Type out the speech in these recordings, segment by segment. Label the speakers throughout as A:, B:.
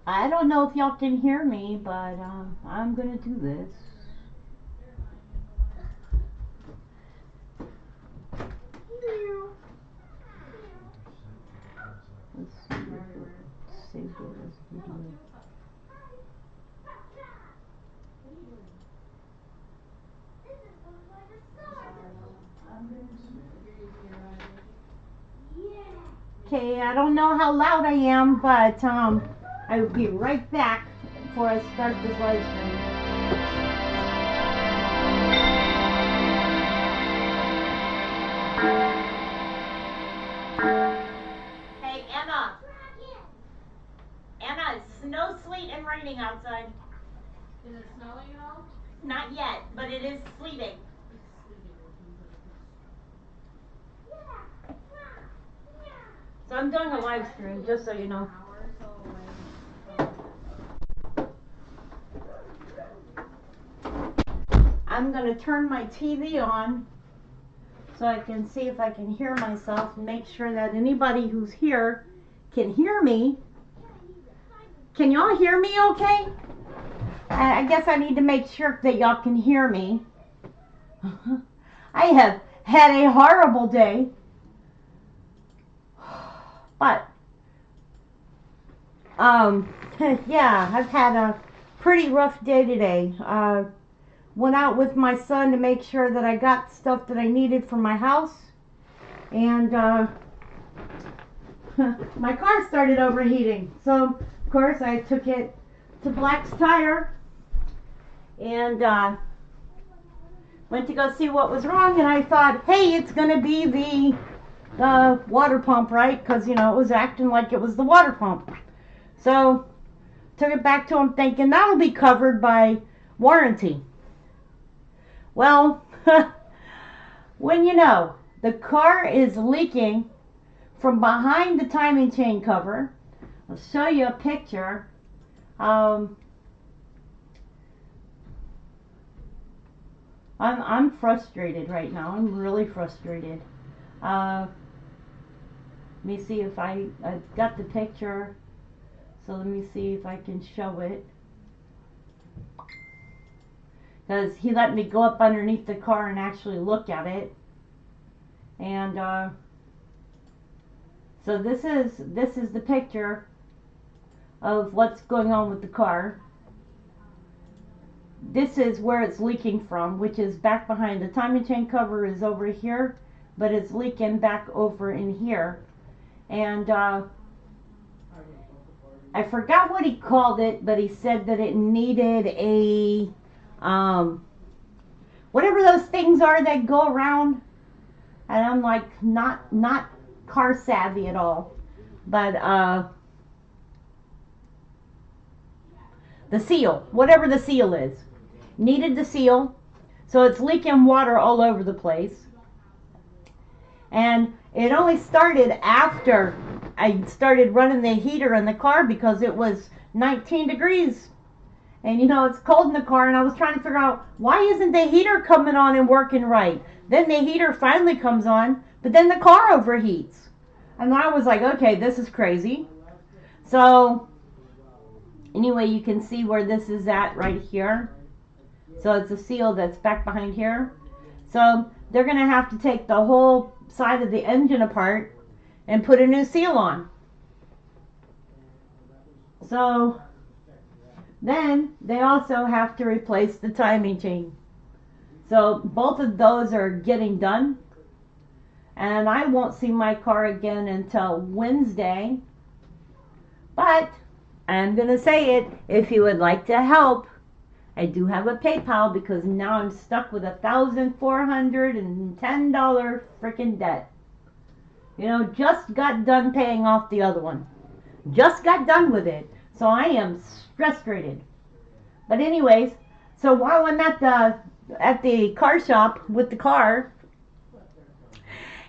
A: I don't know if y'all can hear me, but I'm gonna do this. Let's see if it saved it as video. Okay, I don't know how loud I am, but I will be right back before I start this live stream. Hey, Emma. Emma, it's snow, sleet, and raining outside.
B: Is it snowing at all?
A: Not yet, but it is sleeting. So I'm doing a live stream, just so you know. I'm going to turn my TV on so I can see if I can hear myself and make sure that anybody who's here can hear me. Can y'all hear me okay? I guess I need to make sure that y'all can hear me. I have had a horrible day. But, yeah, I've had a pretty rough day today. Went out with my son to make sure that I got stuff that I needed for my house. And, my car started overheating. So, of course, I took it to Black's Tire and, went to go see what was wrong. And I thought, hey, it's going to be the water pump, right? Because, you know, it was acting like it was the water pump. So, took it back to him thinking that'll be covered by warranty. Well, when you know the car is leaking from behind the timing chain cover, I'll show you a picture. I'm frustrated right now. I'm really frustrated. Let me see if I've got the picture. So let me see if I can show it. Because he let me go up underneath the car and actually look at it. And so this is the picture of what's going on with the car. This is where it's leaking from, which is back behind. The timing chain cover is over here, but it's leaking back over in here. And I forgot what he called it, but he said that it needed a whatever those things are that go around. And I'm like, not car savvy at all, but the seal, whatever the seal is, needed the seal. So it's leaking water all over the place. And it only started after I started running the heater in the car because it was 19 degrees. And you know, it's cold in the car, and I was trying to figure out, why isn't the heater coming on and working right? Then the heater finally comes on, but then the car overheats. And I was like, okay, this is crazy. So, anyway, you can see where this is at right here. So it's a seal that's back behind here. So they're going to have to take the whole side of the engine apart and put a new seal on. So then they also have to replace the timing chain. So both of those are getting done. And I won't see my car again until Wednesday. But I'm going to say it, if you would like to help, I do have a PayPal because now I'm stuck with $1,410 freaking debt. You know, just got done paying off the other one. Just got done with it. So I am frustrated. But anyways, so while I'm at the car shop with the car,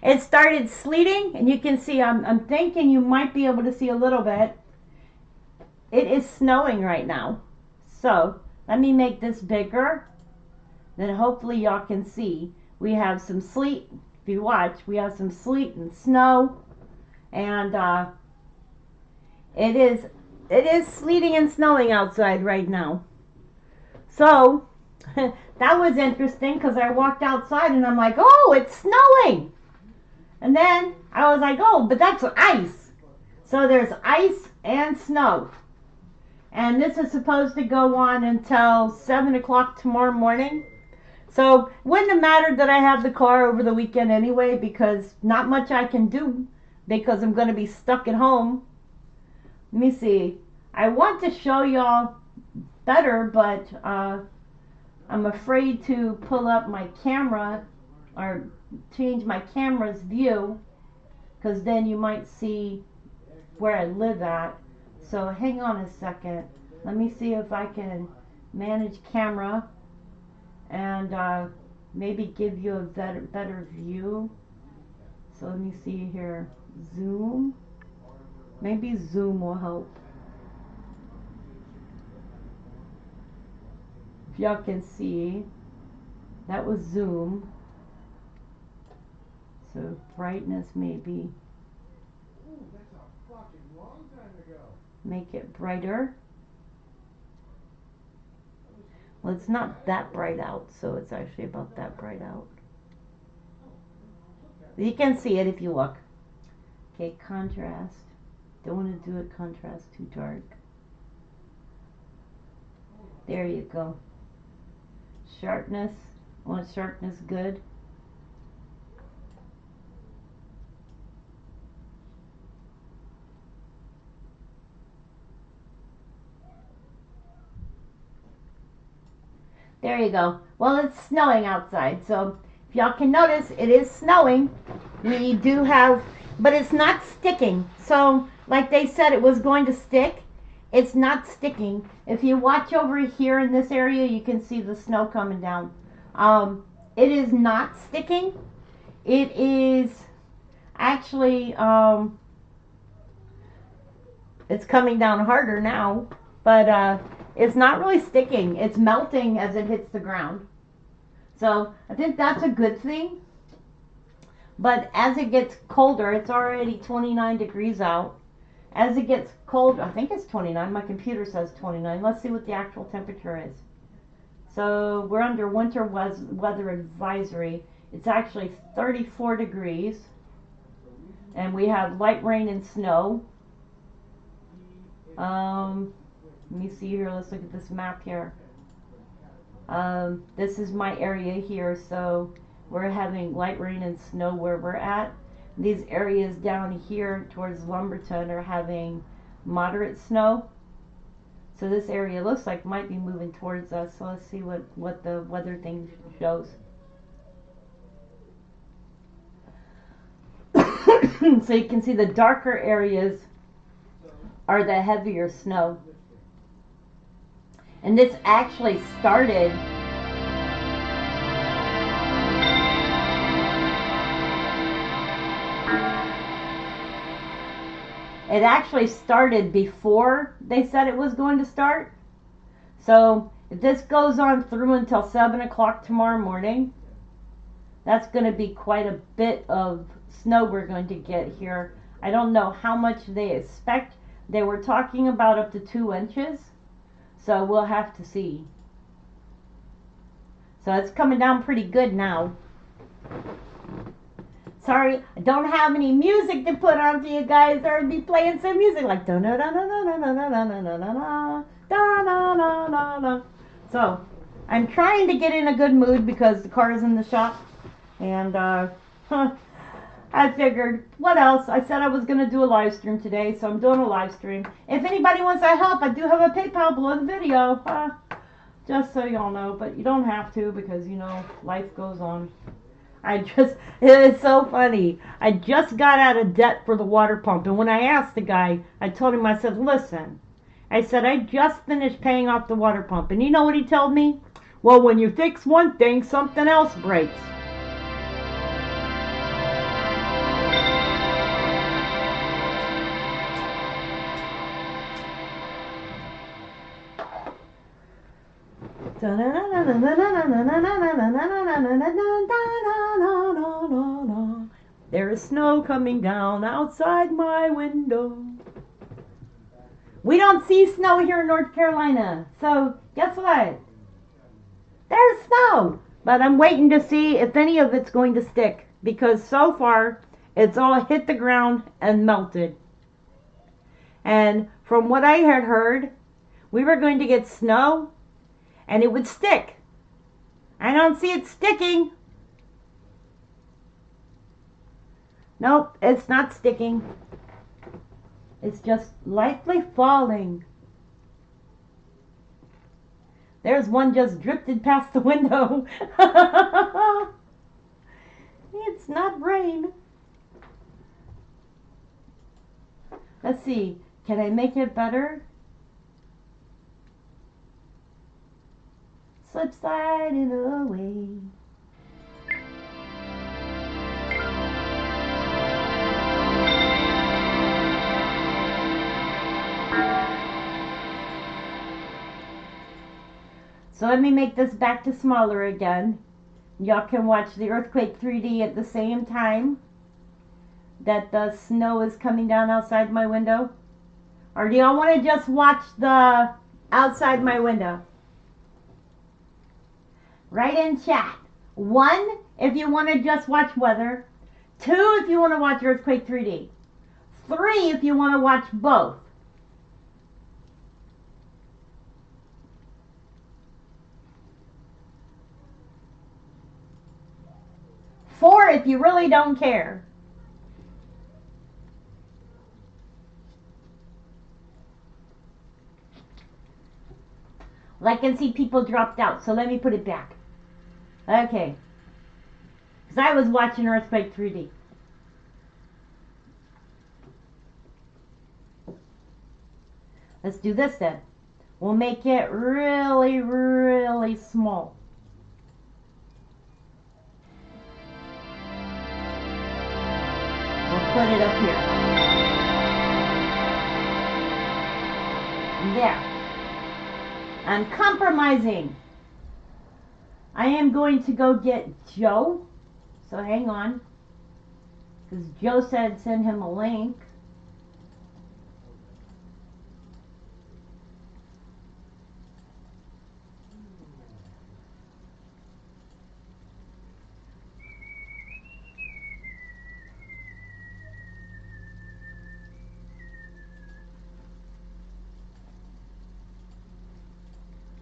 A: it started sleeting, and you can see, I'm thinking you might be able to see a little bit. It is snowing right now. So let me make this bigger. Then hopefully y'all can see. We have some sleet. If you watch, we have some sleet and snow. And it is it is sleeting and snowing outside right now. So that was interesting because I walked outside and I'm like, oh, it's snowing. And then I was like, oh, but that's ice. So there's ice and snow. And this is supposed to go on until 7 o'clock tomorrow morning. So it wouldn't have mattered that I have the car over the weekend anyway, because not much I can do because I'm going to be stuck at home. Let me see. I want to show y'all better, but I'm afraid to pull up my camera or change my camera's view, because then you might see where I live at. So hang on a second. Let me see if I can manage camera and maybe give you a better view. So let me see here. Zoom. Maybe Zoom will help. If y'all can see, that was Zoom. So brightness maybe.
C: That's a fucking long time ago.
A: Make it brighter. Well, it's not that bright out, so it's actually about that bright out. You can see it if you look. Okay, contrast. Don't want to do it contrast too dark. There you go. Sharpness. I want sharpness good. There you go. Well, it's snowing outside, so if y'all can notice, it is snowing. We do have, but it's not sticking. So, like they said it was going to stick, it's not sticking. If you watch over here in this area, you can see the snow coming down. It is not sticking. It is actually, it's coming down harder now, but it's not really sticking. It's melting as it hits the ground. So I think that's a good thing. But as it gets colder, it's already 29 degrees out. As it gets cold, I think it's 29. My computer says 29. Let's see what the actual temperature is. So we're under winter weather advisory. It's actually 34 degrees. And we have light rain and snow. Let me see here. Let's look at this map here. This is my area here. So we're having light rain and snow where we're at. These areas down here towards Lumberton are having moderate snow. So this area looks like might be moving towards us. So let's see what the weather thing shows. So you can see the darker areas are the heavier snow. And this actually started before they said it was going to start. So if this goes on through until 7 o'clock tomorrow morning, that's going to be quite a bit of snow we're going to get here. I don't know how much they expect. They were talking about up to 2 inches. So we'll have to see. So it's coming down pretty good now. Sorry, I don't have any music to put on for you guys. Or I'd be playing some music like da da da da da da da da da da da da da da. So I'm trying to get in a good mood because the car is in the shop, and I figured, what else? I said I was going to do a live stream today, so I'm doing a live stream. If anybody wants to help, I do have a PayPal below the video. Just so y'all know, but you don't have to because, you know, life goes on. It's so funny. I just got out of debt for the water pump, and when I asked the guy, I told him, I said, listen, I said, I just finished paying off the water pump, and you know what he told me? Well, when you fix one thing, something else breaks. There is snow coming down outside my window. We don't see snow here in North Carolina. So guess what? There's snow. But I'm waiting to see if any of it's going to stick. Because so far, it's all hit the ground and melted. And from what I had heard, we were going to get snow and it would stick. I don't see it sticking. Nope, it's not sticking. It's just lightly falling. There's one just drifted past the window. It's not rain. Let's see. Can I make it better? Slip sliding away. So let me make this back to smaller again. Y'all can watch the earthquake 3D at the same time that the snow is coming down outside my window. Or do y'all want to just watch the outside my window? Write in chat. 1, if you want to just watch weather. 2, if you want to watch earthquake 3D. 3, if you want to watch both. Four, if you really don't care. Well, I can see people dropped out, so let me put it back. Okay. Because I was watching Earthquake 3D. Let's do this then. We'll make it really, really small. We'll put it up here. There. I'm compromising. I am going to go get Joe. So hang on. Because Joe said send him a link.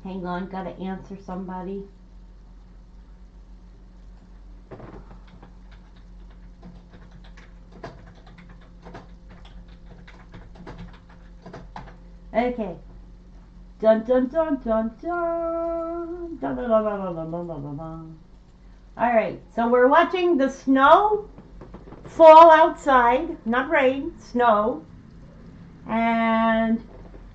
A: Hang on, gotta answer somebody. Okay. Dun dun dun dun dun. Dun dun dun dun dun dun dun dun dun. Alright, so we're watching the snow fall outside. Not rain, snow. And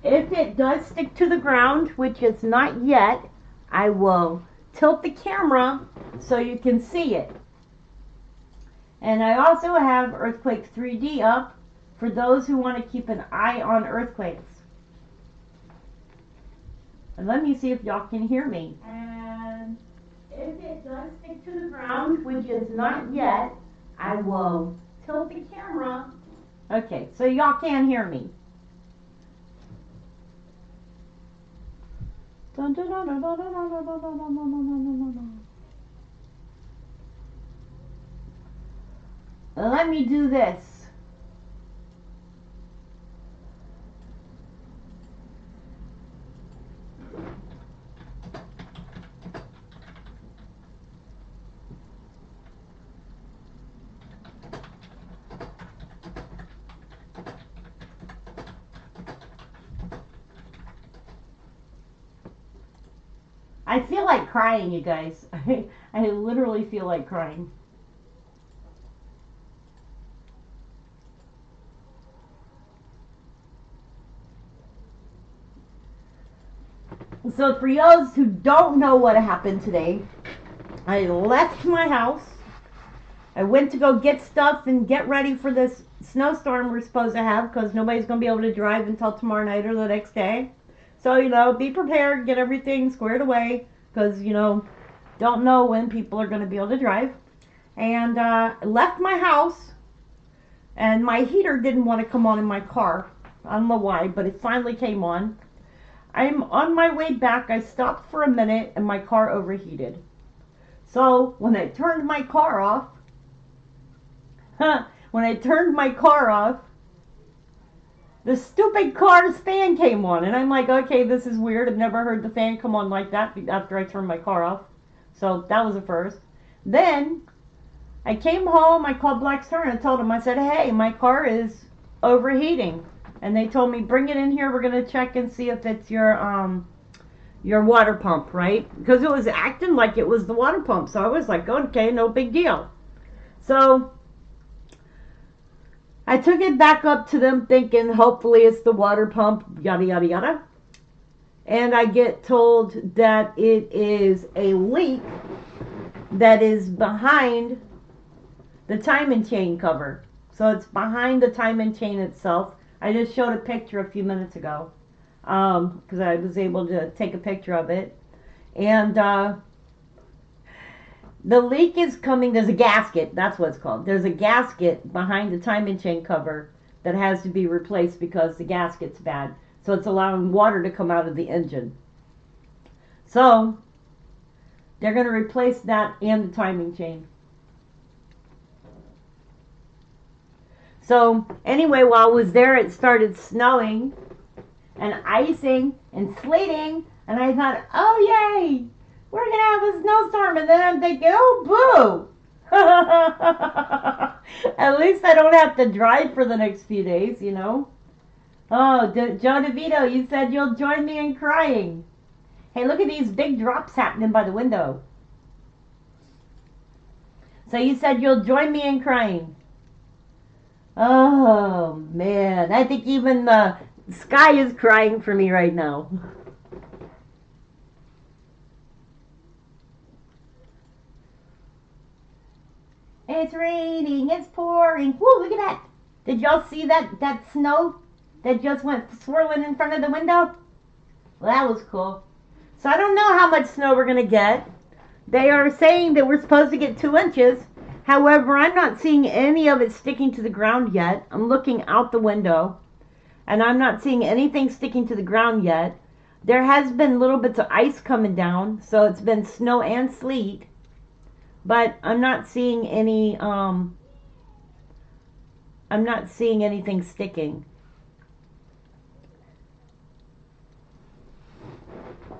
A: if it does stick to the ground, which it's not yet, I will tilt the camera so you can see it. And I also have Earthquake 3D up for those who want to keep an eye on earthquakes. And let me see if y'all can hear me. And if it does stick to the ground, which is not yet, I will tilt the camera. Okay, so y'all can hear me. Let me do this. I feel like crying, you guys. I literally feel like crying. So for those who don't know what happened today, I left my house. I went to go get stuff and get ready for this snowstorm we're supposed to have because nobody's going to be able to drive until tomorrow night or the next day. So, you know, be prepared, get everything squared away because, you know, don't know when people are going to be able to drive. And left my house and my heater didn't want to come on in my car. I don't know why, but it finally came on. I'm on my way back. I stopped for a minute and my car overheated. So when I turned my car off, the stupid car's fan came on. And I'm like, okay, this is weird. I've never heard the fan come on like that after I turned my car off. So that was a first. Then I came home, I called Black Star and I told them, I said, hey, my car is overheating. And they told me, bring it in here, we're going to check and see if it's your water pump, right? Because it was acting like it was the water pump. So I was like, okay, no big deal. So I took it back up to them thinking, hopefully it's the water pump, yada, yada, yada. And I get told that it is a leak that is behind the timing chain cover. So it's behind the timing chain itself. I just showed a picture a few minutes ago because I was able to take a picture of it. And the leak is coming. There's a gasket. That's what it's called. There's a gasket behind the timing chain cover that has to be replaced because the gasket's bad. So it's allowing water to come out of the engine. So they're going to replace that and the timing chain. So anyway, while I was there, it started snowing and icing and sleeting. And I thought, oh, yay, we're going to have a snowstorm. And then I'm thinking, oh, boo. At least I don't have to drive for the next few days, you know. Oh, Joe DeVito, you said you'll join me in crying. Hey, look at these big drops happening by the window. So you said you'll join me in crying. Oh, man. I think even the sky is crying for me right now. It's raining. It's pouring. Woo, look at that. Did y'all see that snow that just went swirling in front of the window? Well, that was cool. So I don't know how much snow we're going to get. They are saying that we're supposed to get 2 inches. However, I'm not seeing any of it sticking to the ground yet. I'm looking out the window, and I'm not seeing anything sticking to the ground yet. There has been little bits of ice coming down, so it's been snow and sleet. But I'm not seeing any, I'm not seeing anything sticking.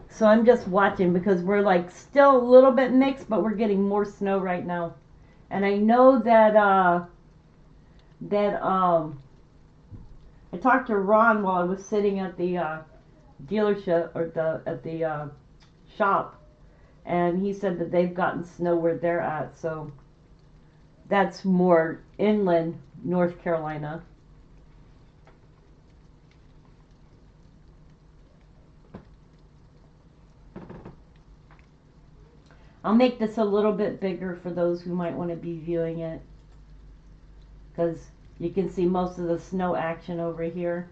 A: So I'm just watching because we're like still a little bit mixed, but we're getting more snow right now. And I know that I talked to Ron while I was sitting at the dealership or at the shop, and he said that they've gotten snow where they're at. So that's more inland North Carolina. I'll make this a little bit bigger for those who might want to be viewing it, because you can see most of the snow action over here.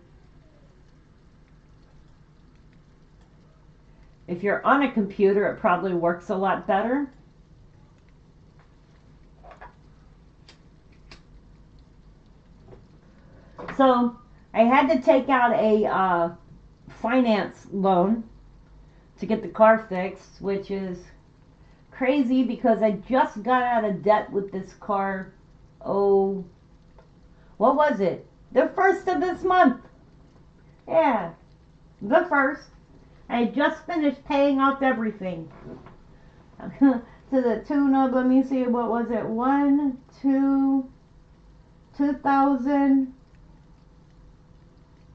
A: If you're on a computer, it probably works a lot better. So I had to take out a finance loan to get the car fixed, which is crazy because I just got out of debt with this car. Oh, what was it? The 1st of this month. Yeah, the 1st. I just finished paying off everything. To the tune of, let me see, what was it?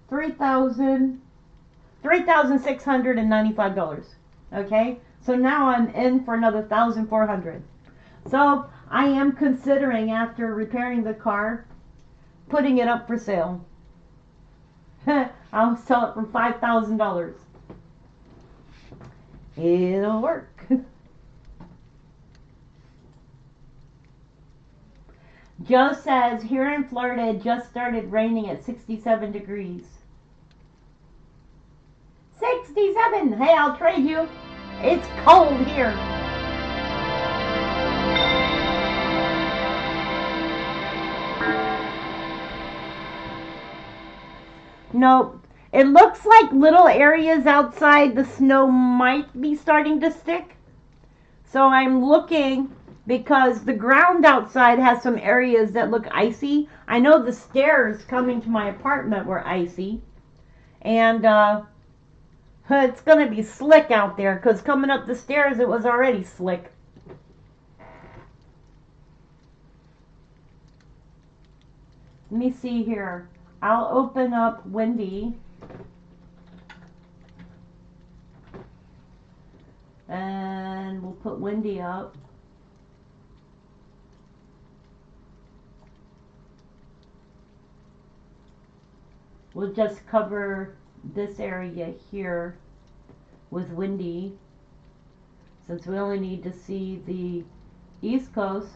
A: 3,695. Okay? So now I'm in for another $1,400. So I am considering, after repairing the car, putting it up for sale. I'll sell it for $5,000. It'll work. Joe says, here in Florida it just started raining at 67 degrees. 67! Hey, I'll trade you. It's cold here. Nope. It looks like little areas outside the snow might be starting to stick. So I'm looking because the ground outside has some areas that look icy. I know the stairs coming to my apartment were icy. And it's going to be slick out there because coming up the stairs it was already slick. Let me see here. I'll open up Wendy. And we'll put Wendy up. We'll just cover this area here with Wendy, since we only need to see the East Coast.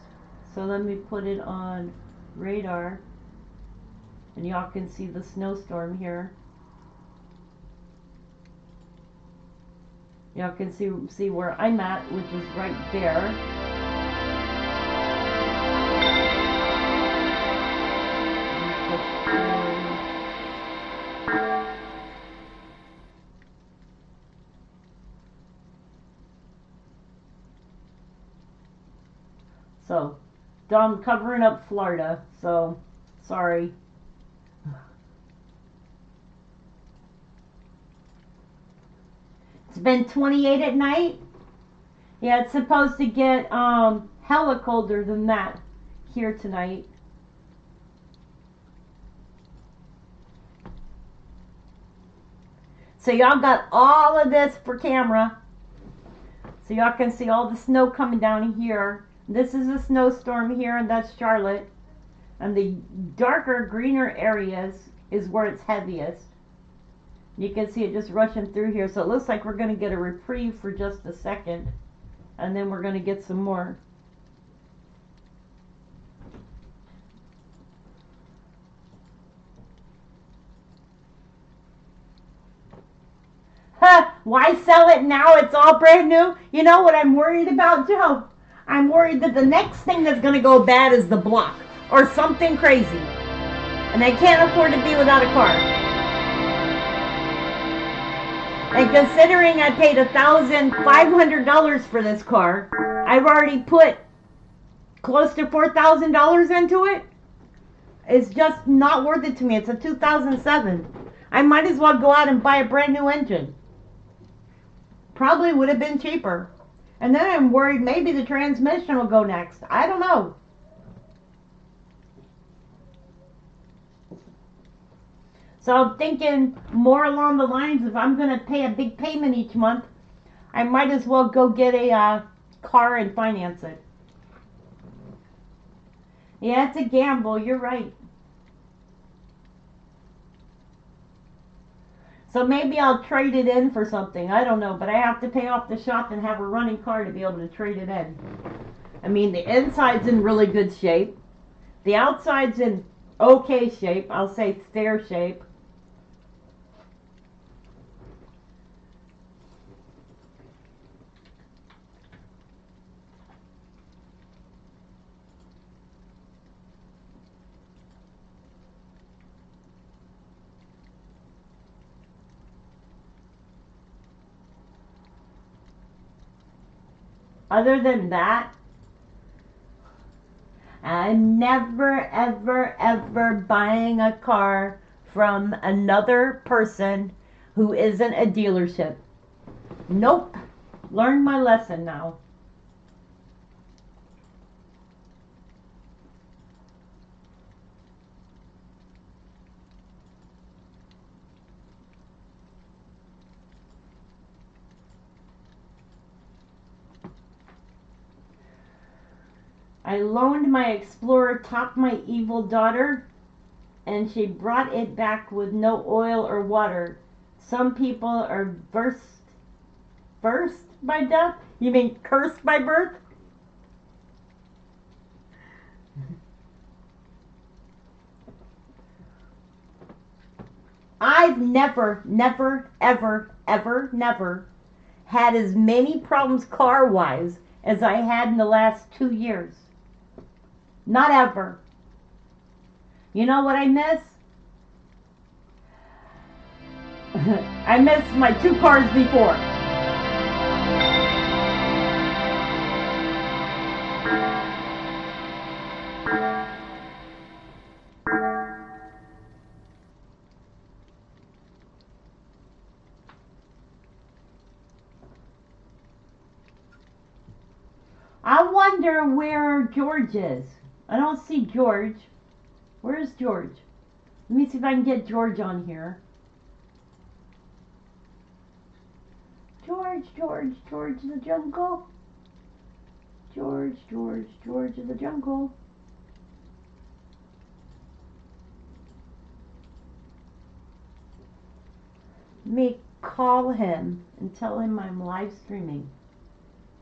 A: So let me put it on radar, and y'all can see the snowstorm here. Y'all can see where I'm at, which is right there. So, I'm covering up Florida, so sorry. It's been 28 at night. Yeah, it's supposed to get hella colder than that here tonight. So y'all got all of this for camera. So y'all can see all the snow coming down here. This is a snowstorm here, and that's Charlotte. And the darker, greener areas is where it's heaviest. You can see it just rushing through here. So it looks like we're going to get a reprieve for just a second. And then we're going to get some more. Huh, why sell it now? It's all brand new. You know what I'm worried about, Joe? I'm worried that the next thing that's going to go bad is the block or something crazy. And I can't afford to be without a car. And considering I paid $1,500 for this car, I've already put close to $4,000 into it. It's just not worth it to me. It's a 2007. I might as well go out and buy a brand new engine. Probably would have been cheaper. And then I'm worried maybe the transmission will go next. I don't know. So I'm thinking more along the lines of I'm going to pay a big payment each month, I might as well go get a car and finance it. Yeah, it's a gamble. You're right. So maybe I'll trade it in for something. I don't know, but I have to pay off the shop and have a running car to be able to trade it in. I mean, the inside's in really good shape. The outside's in okay shape. I'll say fair shape. Other than that, I'm never, ever, ever buying a car from another person who isn't a dealership. Nope. Learned my lesson now. I loaned my Explorer top my evil daughter, and she brought it back with no oil or water. Some people are versed by death? You mean cursed by birth? I've never, ever, never had as many problems car-wise as I had in the last 2 years. Not ever. You know what I miss? I missed my 2 cars before. I wonder where George is. I don't see George. Where is George? Let me see if I can get George on here. George in the jungle. George in the jungle. Let me call him and tell him I'm live streaming.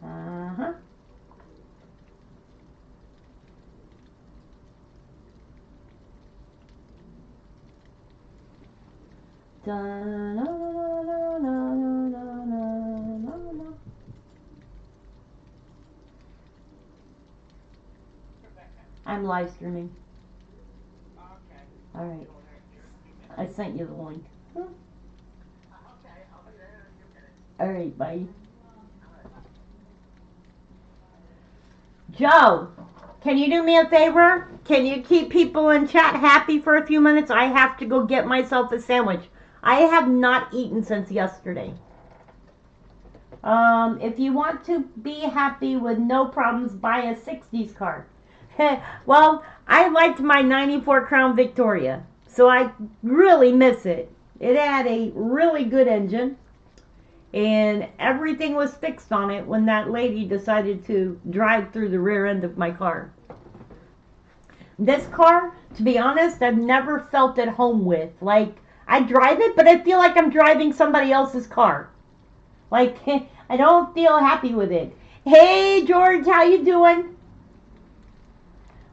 A: Uh-huh. I'm live streaming.
C: Okay.
A: Alright. I sent you the link.
C: Okay, I'll be there in a few minutes.
A: Alright, bye. Joe, can you do me a favor? Can you keep people in chat happy for a few minutes? I have to go get myself a sandwich. I have not eaten since yesterday. If you want to be happy with no problems, buy a 60s car. Well, I liked my 94 Crown Victoria, so I really miss it. It had a really good engine, and everything was fixed on it when that lady decided to drive through the rear end of my car. This car, to be honest, I've never felt at home with. Like, I drive it, but I feel like I'm driving somebody else's car. Like, I don't feel happy with it. Hey, George, how you doing?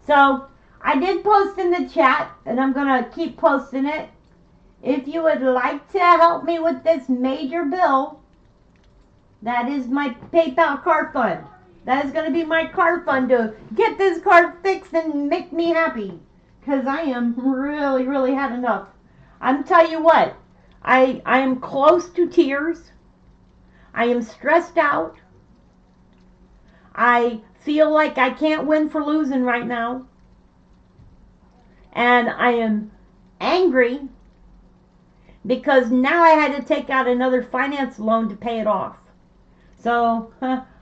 A: So, I did post in the chat, and I'm going to keep posting it. If you would like to help me with this major bill, that is my PayPal car fund. That is going to be my car fund to get this car fixed and make me happy. Because I am really had enough. I'm telling you what, I am close to tears. I am stressed out. I feel like I can't win for losing right now. And I am angry because now I had to take out another finance loan to pay it off. So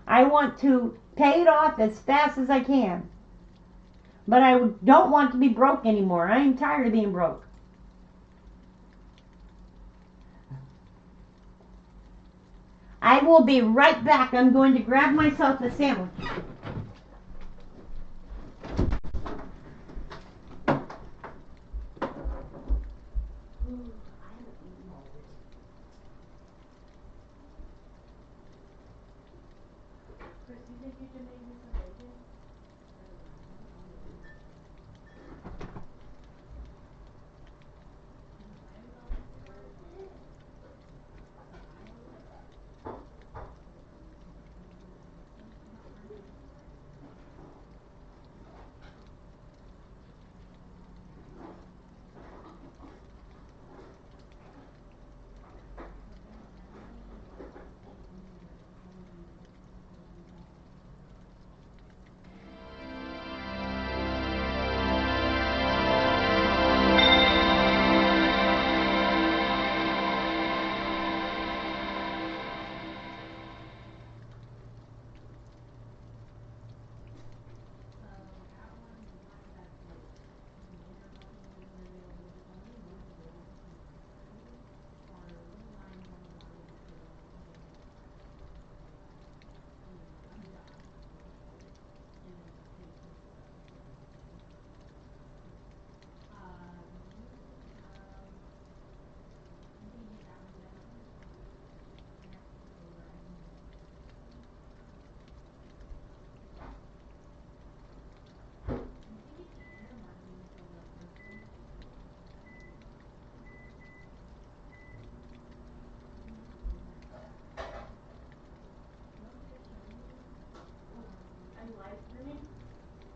A: I want to pay it off as fast as I can. But I don't want to be broke anymore. I am tired of being broke. I will be right back. I'm going to grab myself a sandwich.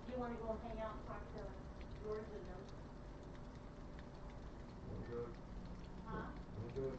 A: Do you want to go hang out and talk to George and them?
C: I'm good.
A: Huh?
C: I'm good.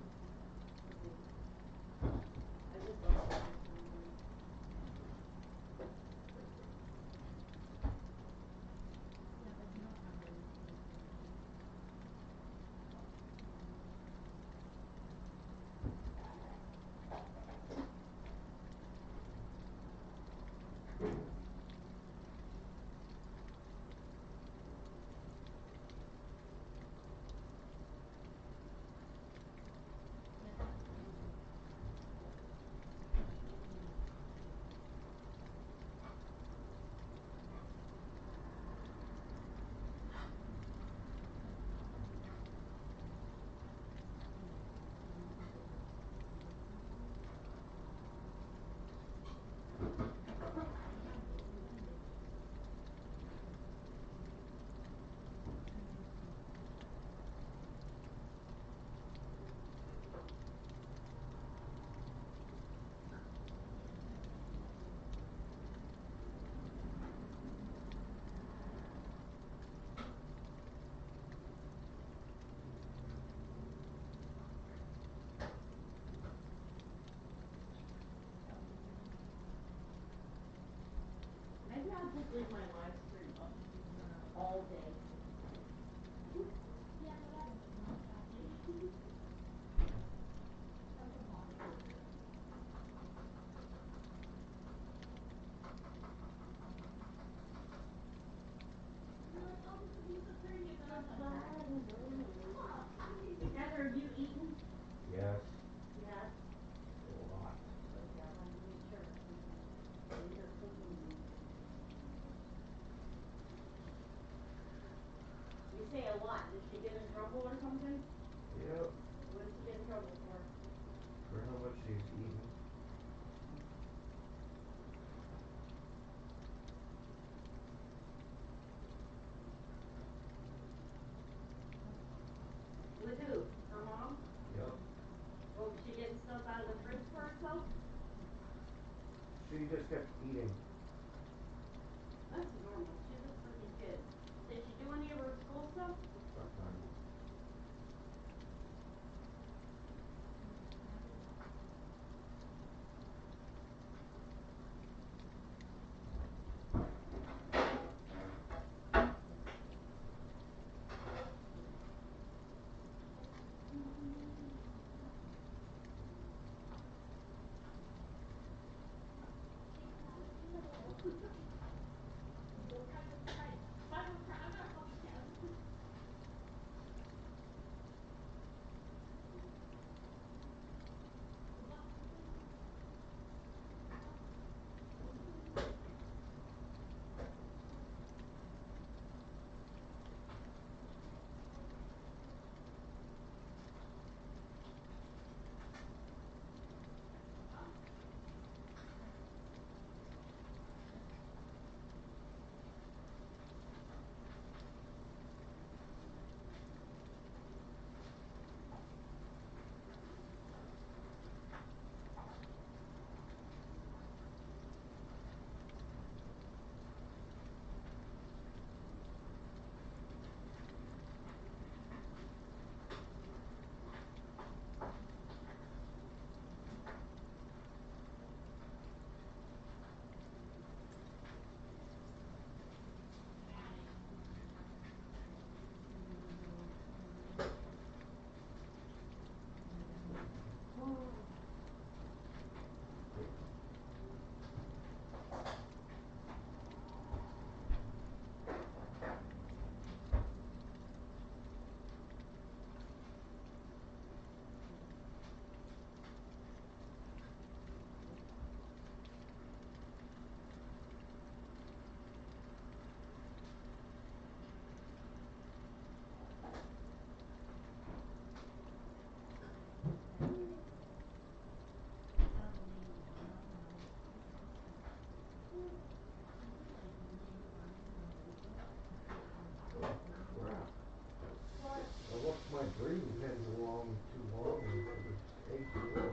B: leave my live stream up all day. Yeah, but that's not happening. That's a lot of work. You're like, oh, this would be so pretty, and then I'm like,
A: Heather, have you eaten?
D: Yes,
A: Yes.
D: a lot.
A: Okay, I wanted to make sure. Maybe you're cooking me. You say a lot. Did she get in trouble or something?
D: Yep,
A: What did she get in trouble for?
D: for how much she's eaten.
A: With who? Her mom?
D: Yep.
A: Oh, was she getting stuff out of the fridge for herself?
D: She just kept eating.
A: That's normal. She's a freaking kid. Did she do any of her school stuff?
D: Sometimes. Crap.
A: What?
D: I left my green pen along too long and it was A4.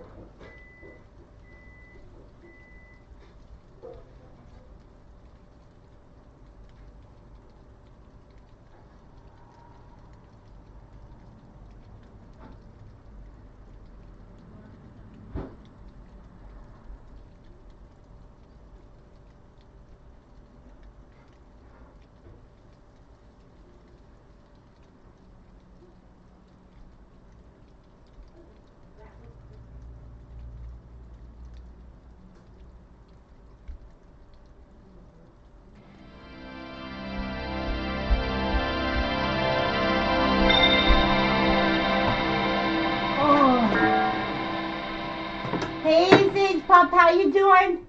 A: Hey, Sage Pop, how you doing?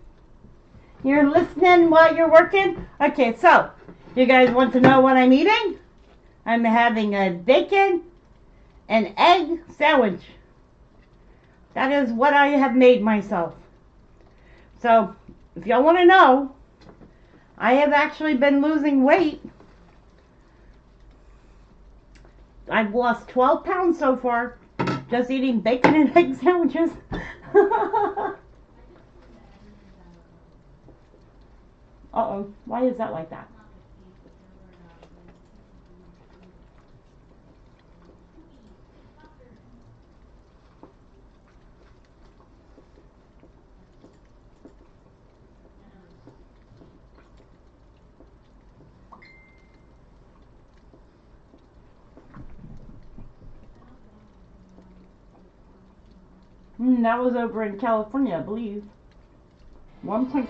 A: You're listening while you're working? Okay, so, you guys want to know what I'm eating? I'm having a bacon and egg sandwich. That is what I have made myself. So, if y'all want to know, I have actually been losing weight. I've lost 12 pounds so far, just eating bacon and egg sandwiches. Uh-oh, why is that like that? That was over in California, I believe. 1.6.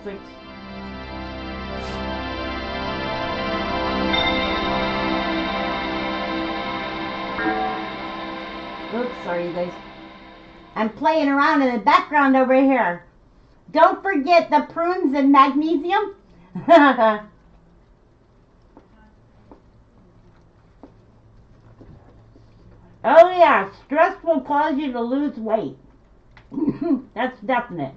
A: Oops, sorry you guys. I'm playing around in the background over here. Don't forget the prunes and magnesium. Oh yeah, stress will cause you to lose weight. That's definite.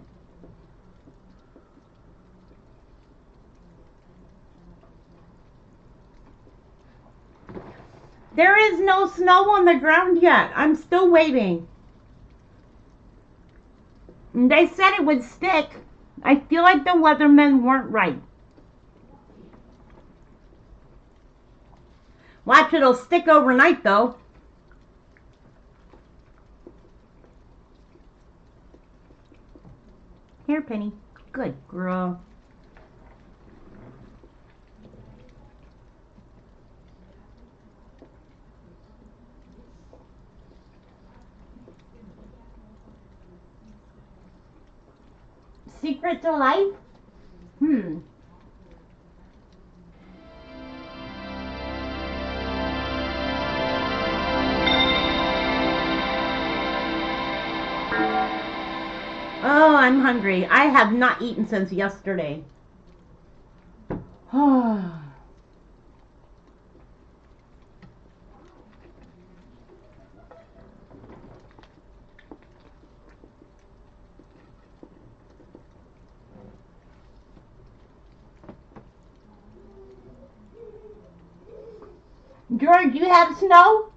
A: There is no snow on the ground yet. I'm still waiting. They said it would stick. I feel like the weathermen weren't right. Watch, it'll stick overnight though. Here, Penny. Good girl. Secret to life? Oh, I'm hungry. I have not eaten since yesterday. George, you have snow?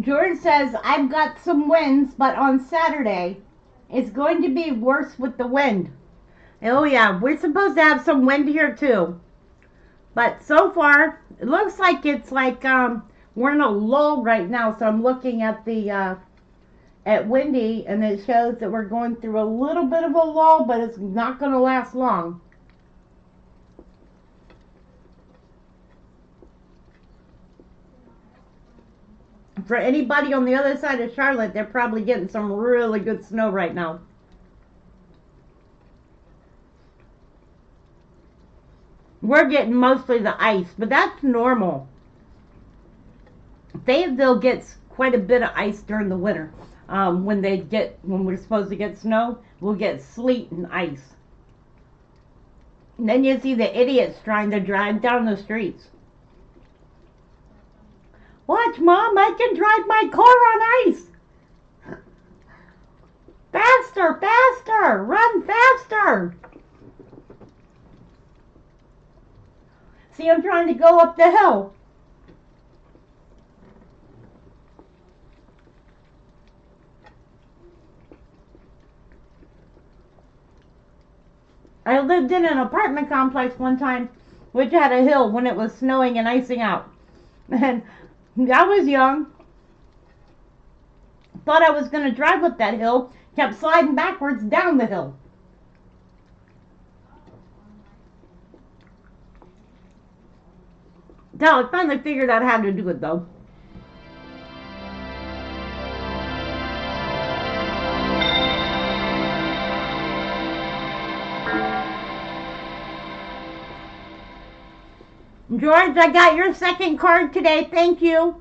A: George says, I've got some winds, but on Saturday, it's going to be worse with the wind. Oh yeah, we're supposed to have some wind here too. But so far, it looks like it's like we're in a lull right now. So I'm looking at the at Windy, and it shows that we're going through a little bit of a lull, but it's not going to last long. For anybody on the other side of Charlotte, they're probably getting some really good snow right now. We're getting mostly the ice, but that's normal. Fayetteville gets quite a bit of ice during the winter. When we're supposed to get snow, we'll get sleet and ice. And then you see the idiots trying to drive down the streets. Watch, Mom, I can drive my car on ice. Faster, faster, run faster. See, I'm trying to go up the hill. I lived in an apartment complex one time which had a hill when it was snowing and icing out. And I was young. Thought I was going to drive up that hill. Kept sliding backwards down the hill. Until I finally figured out how to do it though. George, I got your second card today. Thank you.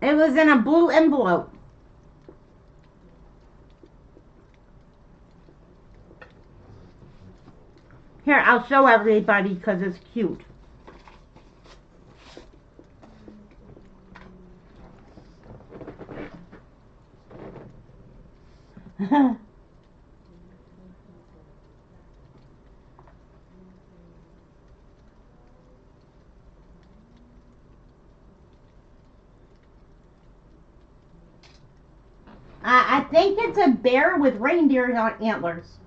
A: It was in a blue envelope. Here, I'll show everybody because it's cute. I think it's a bear with reindeer antlers.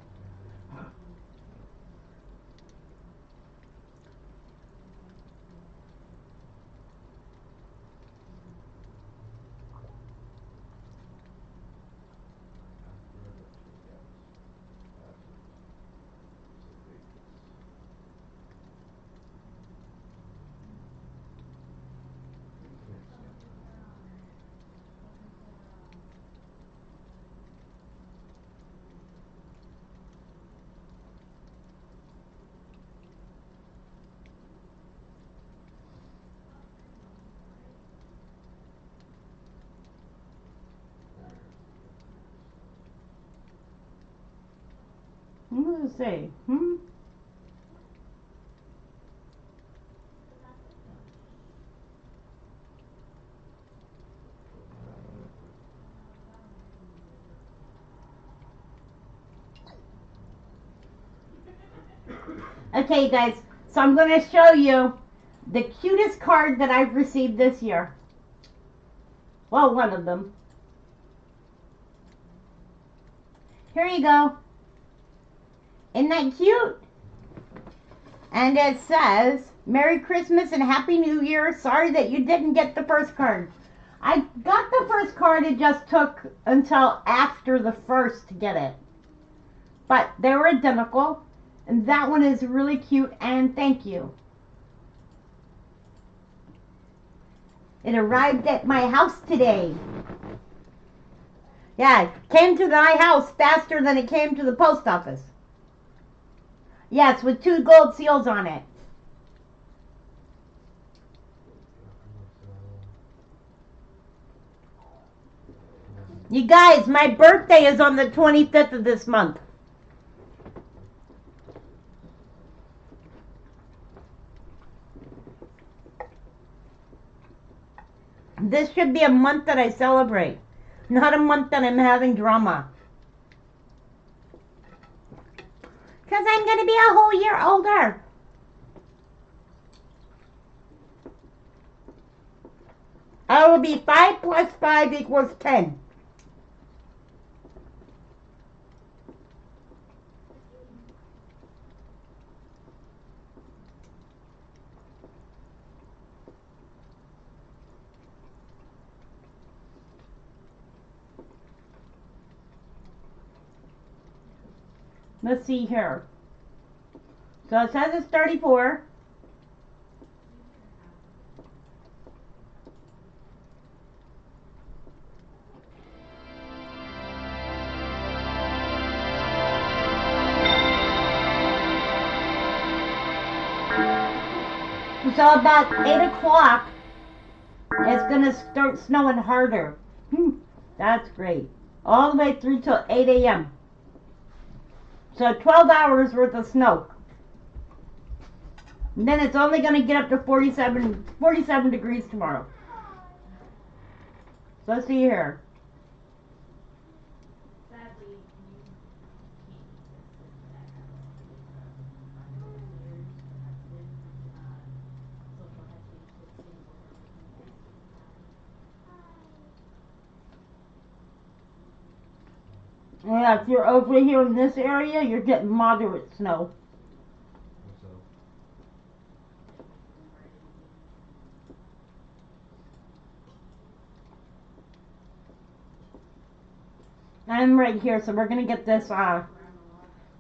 A: does it say? Okay, guys, so I'm going to show you the cutest card that I've received this year. Well, one of them. Here you go. Isn't that cute? And it says, Merry Christmas and Happy New Year. Sorry that you didn't get the first card. I got the first card. It just took until after the first to get it. But they were identical. And that one is really cute, and thank you. It arrived at my house today. Yeah, it came to my house faster than it came to the post office. Yes, with 2 gold seals on it. You guys, my birthday is on the 25th of this month. This should be a month that I celebrate, not a month that I'm having drama. Because I'm going to be a whole year older. I will be 5 plus 5 equals 10. Let's see here. So it says it's 34. So about 8 o'clock, it's going to start snowing harder. That's great. All the way through till 8 a.m. So 12 hours worth of snow. And then it's only going to get up to 47 degrees tomorrow. So let's see here. Yeah, if you're over here in this area, you're getting moderate snow. I'm right here, so we're gonna get this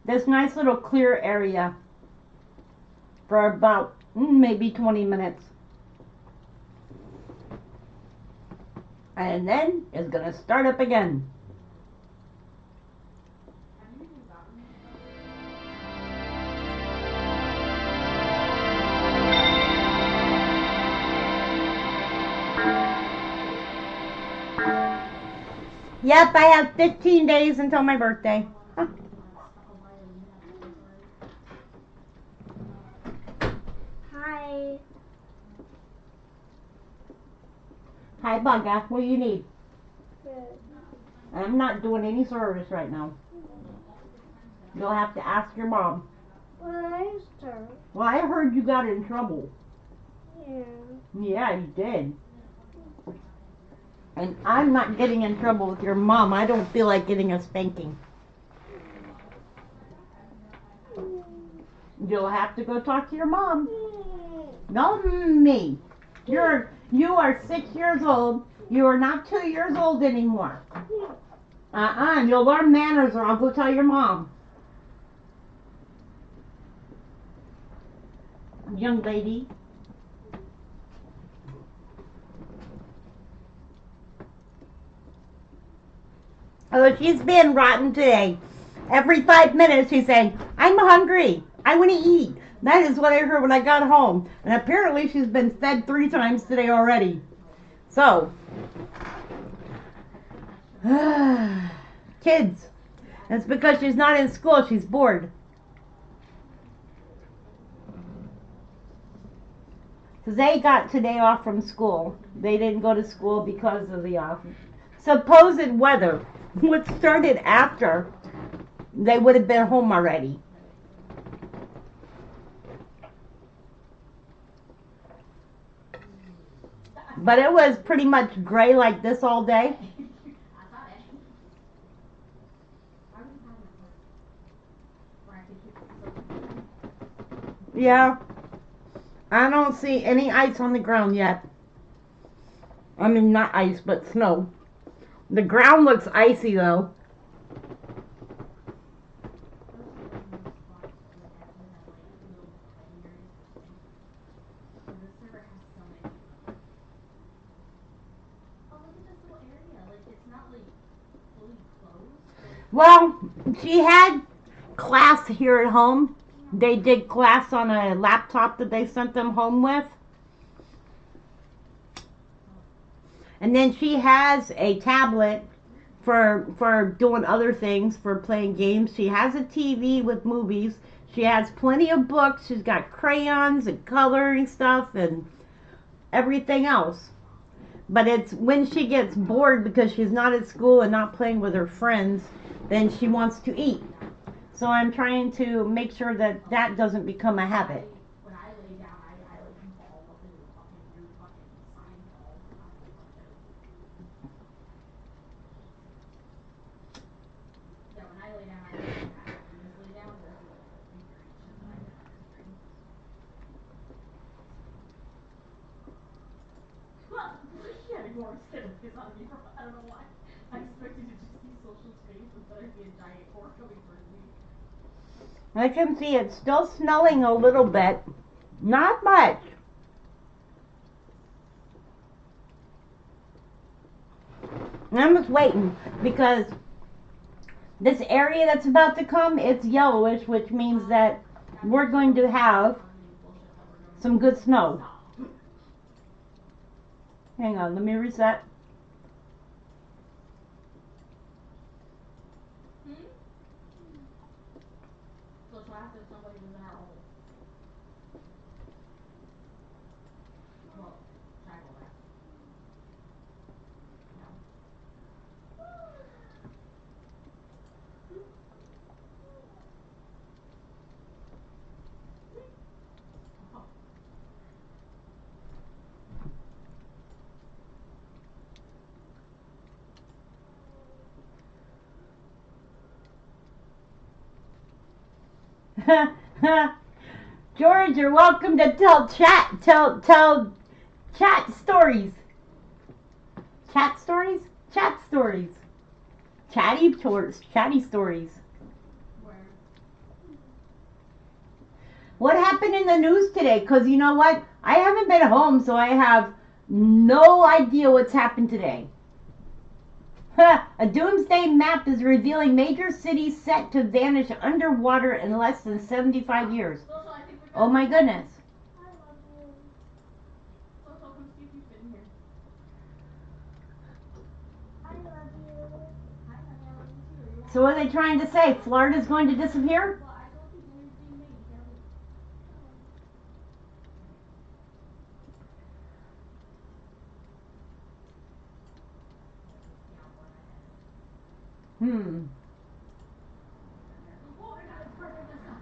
A: this nice little clear area for about maybe 20 minutes. And then it's gonna start up again. Yep, I have 15 days until my birthday. Huh.
B: Hi.
A: Hi, Bugga. What do you need?
B: Good.
A: I'm not doing any service right now. You'll have to ask your mom.
B: Well, I start.
A: Well, I heard you got in trouble.
B: Yeah.
A: Yeah, you did. And I'm not getting in trouble with your mom. I don't feel like getting a spanking. You'll have to go talk to your mom. Not me. You are 6 years old. You are not 2 years old anymore. You'll learn manners or I'll go tell your mom. Young lady. Oh, she's being rotten today. Every 5 minutes she's saying, I'm hungry. I want to eat. That is what I heard when I got home. And apparently she's been fed 3 times today already. So, kids. That's because she's not in school. She's bored. Because they got today off from school. They didn't go to school because of the supposed weather, which started after they would have been home already. But it was pretty much gray like this all day. Yeah. I don't see any ice on the ground yet. I mean, not ice, but snow. The ground looks icy though. Well, she had class here at home. They did class on a laptop that they sent them home with. And then she has a tablet for doing other things, for playing games. She has a TV with movies. She has plenty of books. She's got crayons and coloring stuff and everything else. But it's when she gets bored because she's not at school and not playing with her friends, then she wants to eat. So I'm trying to make sure that that doesn't become a habit.
B: I don't know why. I expected to just see social space instead of be a giant whore coming towards me.
A: I can see it's still snowing a little bit. Not much. I'm just waiting because this area that's about to come, it's yellowish, which means that we're going to have some good snow. Hang on, let me reset.
B: So it's what happens if somebody was in our hole. Well, try to go back.
A: George, you're welcome to tell chat stories. Chat stories? Chat stories. Chatty stories.
B: Where?
A: What happened in the news today? Because you know what? I haven't been home, so I have no idea what's happened today. A doomsday map is revealing major cities set to vanish underwater in less than 75 years.
B: Social, I think we got
A: Oh my goodness.
B: I love you. Social, come see if you've been here. I love you. Hi, honey, I love you too.
A: So what are they trying to say? Florida's going to disappear?
B: Well, I don't think Mary's being made. You can't leave.
A: Hmm.
B: Oh my god, it's perfect this time.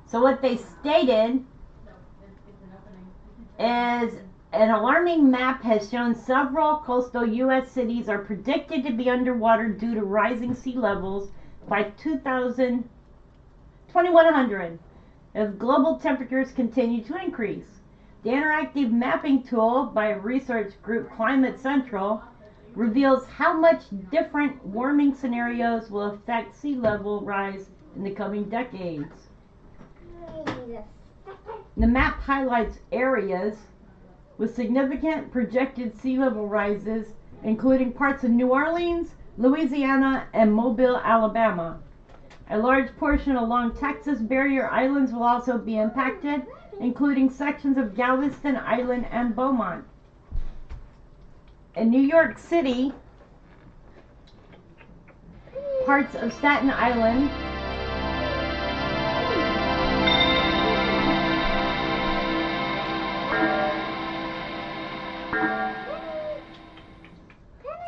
A: So what they stated
B: No, it's an opening.
A: is an alarming map has shown several coastal U.S. cities are predicted to be underwater due to rising sea levels by 2100 if global temperatures continue to increase. The interactive mapping tool by research group Climate Central reveals how much different warming scenarios will affect sea level rise in the coming decades. The map highlights areas with significant projected sea level rises, including parts of New Orleans, Louisiana, and Mobile, Alabama. A large portion along Texas barrier islands will also be impacted, including sections of Galveston Island and Beaumont. In New York City, parts of Staten Island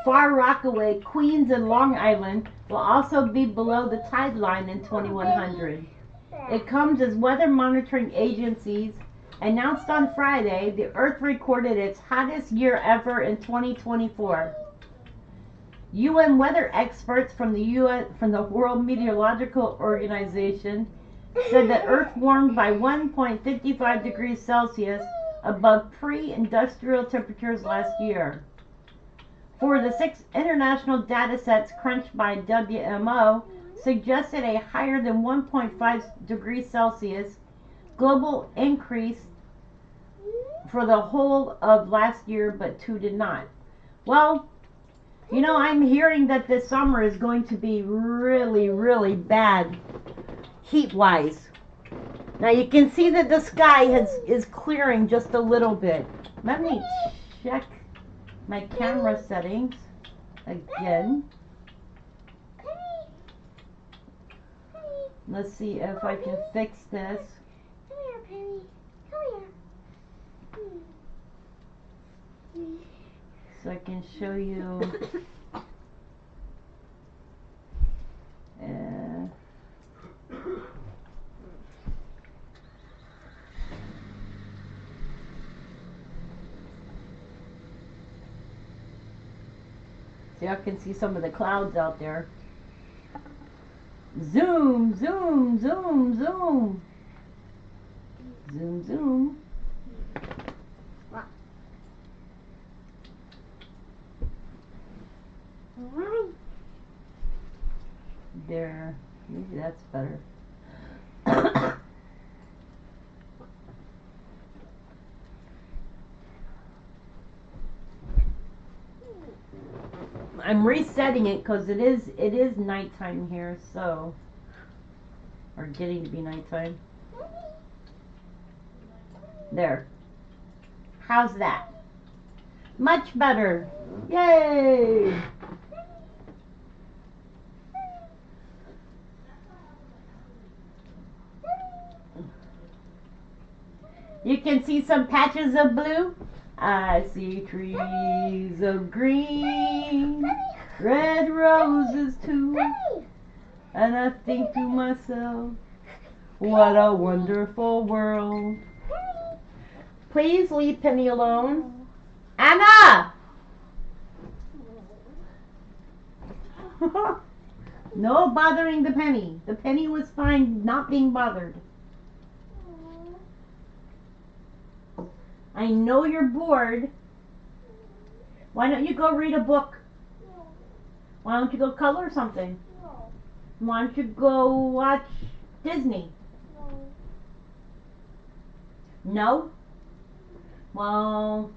A: Far Rockaway, Queens, and Long Island will also be below the tide line in 2100. It comes as weather monitoring agencies announced on Friday the Earth recorded its hottest year ever in 2024. UN weather experts from the World Meteorological Organization said that Earth warmed by 1.55 degrees Celsius above pre-industrial temperatures last year. For the 6 international data sets crunched by WMO suggested a higher than 1.5 degrees Celsius global increase for the whole of last year, but 2 did not. Well, you know, I'm hearing that this summer is going to be really, really bad heat-wise. Now you can see that the sky is clearing just a little bit. Let me check my camera settings again. Let's see if I can fix this.
E: Come here, Penny. Come here.
A: So I can show you. So y'all can see some of the clouds out there. Zoom, zoom, zoom, zoom. Zoom, zoom. There, maybe that's better. I'm resetting it because it is nighttime here, so, or getting to be nighttime. There. How's that? Much better. Yay! You can see some patches of blue. I see trees of green, red roses too. And I think to myself, what a wonderful world. Please leave Penny alone. Anna! No bothering the penny. The penny was fine not being bothered. I know you're bored. Why don't you go read a book? Why don't you go color something? Why don't you go watch Disney? No? Well,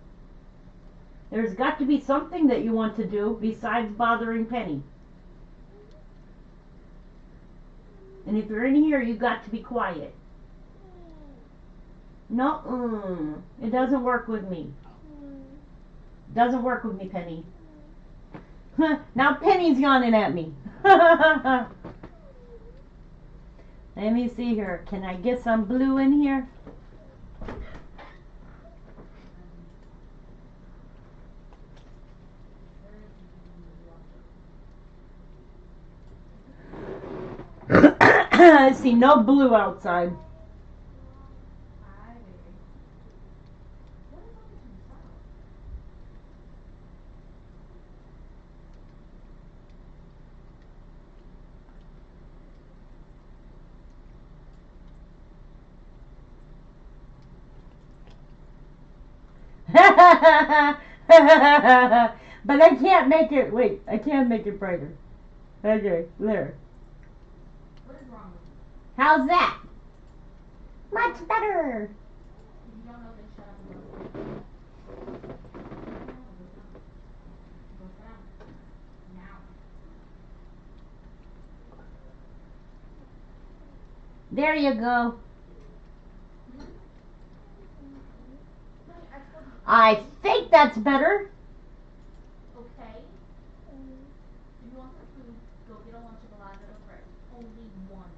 A: there's got to be something that you want to do besides bothering Penny. And if you're in here, you got to be quiet. No, it doesn't work with me. Doesn't work with me, Penny. Now Penny's yawning at me. Let me see here. Can I get some blue in here? I see no blue outside. But I can't make it, wait, I can't make it brighter. Okay, there.
B: What is wrong with you?
A: How's that? Much better.
B: If you don't know, then shut up and go. Go sit down. Now.
A: There you go. I think that's better.
B: Okay. If you want some food, go get a lunch of a lot of bread. Only one.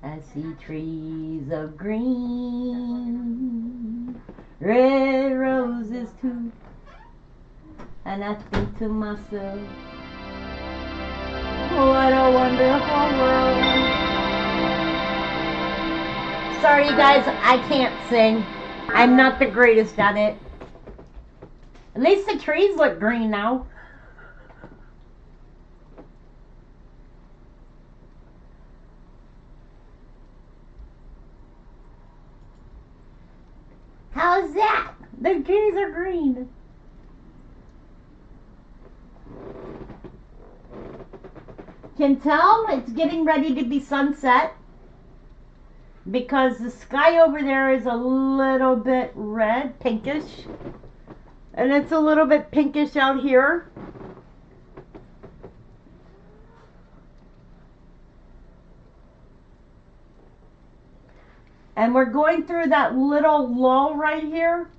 A: I see trees of green, red roses too. And I think to myself, what a wonderful world. Sorry, you guys, I can't sing. I'm not the greatest at it. At least the trees look green now. How's that? The trees are green. Can tell it's getting ready to be sunset because the sky over there is a little bit red, pinkish, and it's a little bit pinkish out here. And we're going through that little lull right here.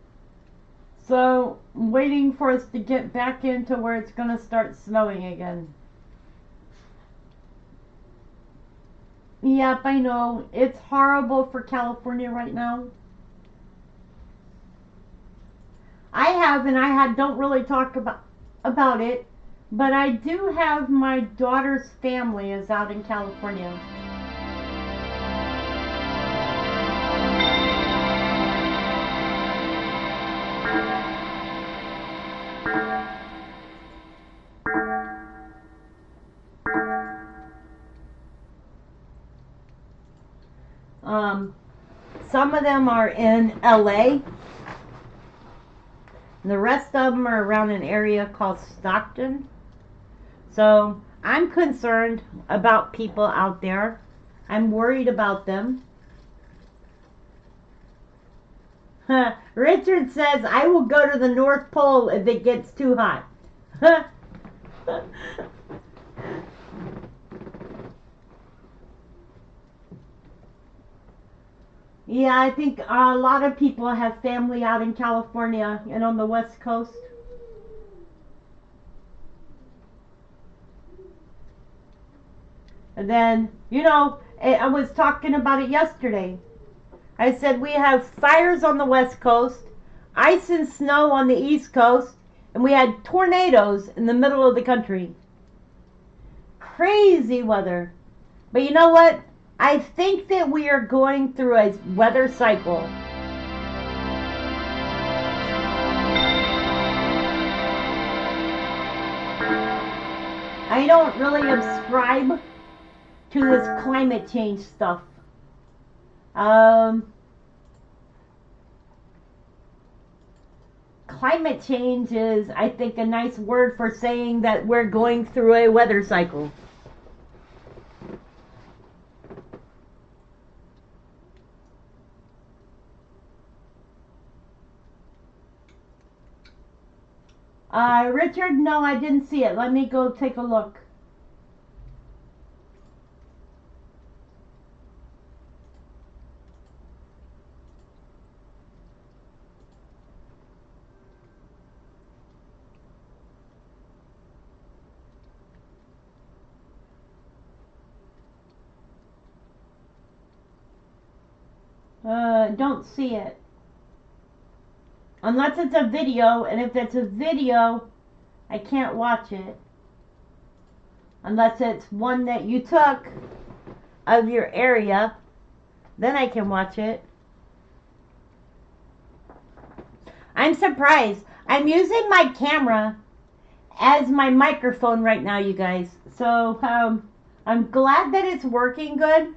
A: So I'm waiting for us to get back into where it's going to start snowing again. Yep, I know. It's horrible for California right now. Don't really talk about it, but I do have my daughter's family is out in California. Some of them are in LA. The rest of them are around an area called Stockton. So I'm concerned about people out there. I'm worried about them. Richard says, I will go to the North Pole if it gets too hot. Yeah, I think a lot of people have family out in California and on the West Coast. And then, I was talking about it yesterday. I said we have fires on the West Coast, ice and snow on the East Coast, and we had tornadoes in the middle of the country. Crazy weather. But you know what? I think that we are going through a weather cycle. I don't really subscribe to this climate change stuff. Climate change is, I think, a nice word for saying that we're going through a weather cycle. Richard, no, I didn't see it. Let me go take a look. Don't see it. Unless it's a video, and if it's a video, I can't watch it. Unless it's one that you took of your area, then I can watch it. I'm surprised. I'm using my camera as my microphone right now, you guys. So, I'm glad that it's working good.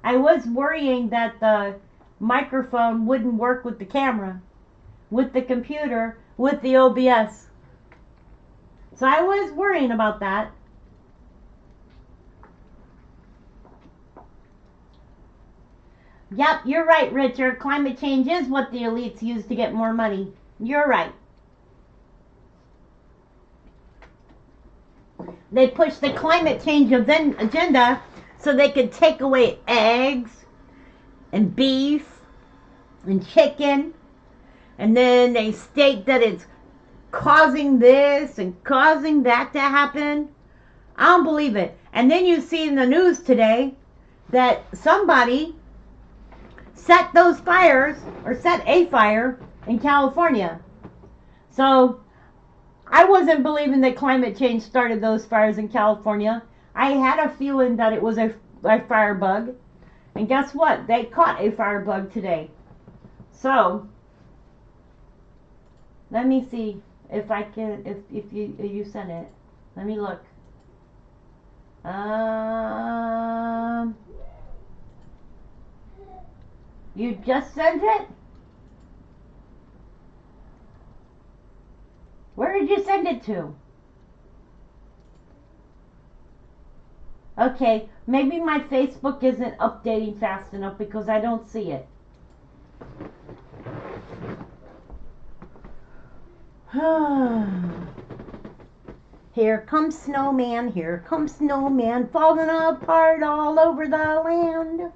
A: I was worrying that the microphone wouldn't work with the camera, with the computer, with the OBS. So I was worrying about that. Yep, you're right, Richard. Climate change is what the elites use to get more money. You're right. They push the climate change agenda so they could take away eggs and beef and chicken. And then they state that it's causing this and causing that to happen. I don't believe it. And then you see in the news today that somebody set those fires, or set a fire in California. So I wasn't believing that climate change started those fires in California. I had a feeling that it was a firebug. And guess what? They caught a firebug today. So, let me see if I can, if you sent it. Let me look. You just sent it? Where did you send it to? Okay, maybe my Facebook isn't updating fast enough because I don't see it. Here comes snowman, here comes snowman, falling apart all over the land.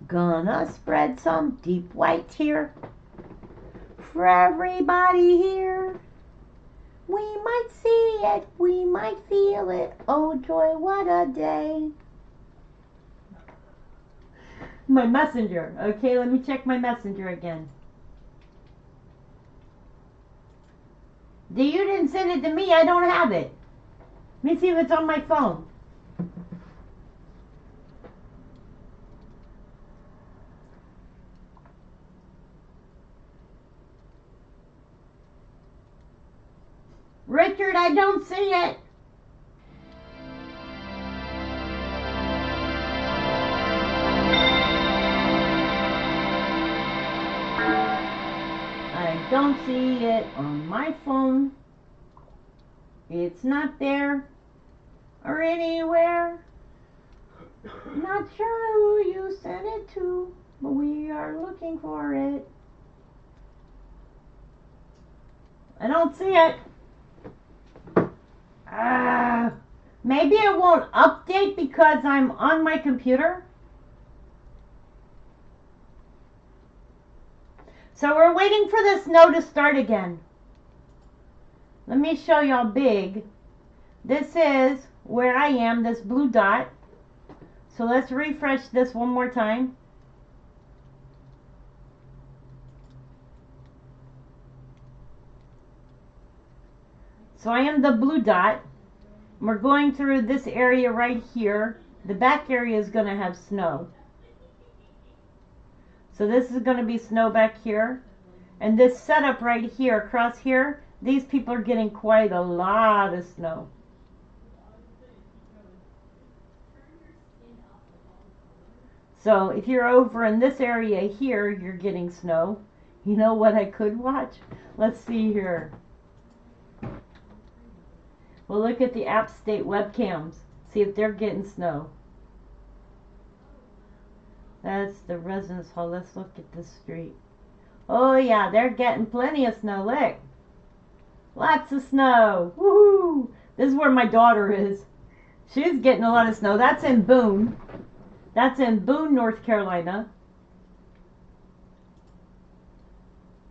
A: Gonna spread some deep white tear for everybody here. We might see it, we might feel it, oh joy, what a day. My messenger, okay, let me check my messenger again. You didn't send it to me, I don't have it. Let me see if it's on my phone. Richard, I don't see it. I don't see it on my phone. It's not there or anywhere. Not sure who you sent it to, but we are looking for it. I don't see it. Maybe it won't update because I'm on my computer. So we're waiting for the snow to start again. Let me show y'all big. This is where I am, this blue dot. So let's refresh this one more time. So I am the blue dot. We're going through this area right here. The back area is going to have snow. So this is going to be snow back here. And this setup right here, across here, these people are getting quite a lot of snow. So if you're over in this area here, you're getting snow. You know what I could watch? Let's see here. We'll look at the App State webcams. See if they're getting snow. That's the residence hall. Let's look at the street. Oh yeah, they're getting plenty of snow. Look. Lots of snow. Woohoo! This is where my daughter is. She's getting a lot of snow. That's in Boone. That's in Boone, North Carolina.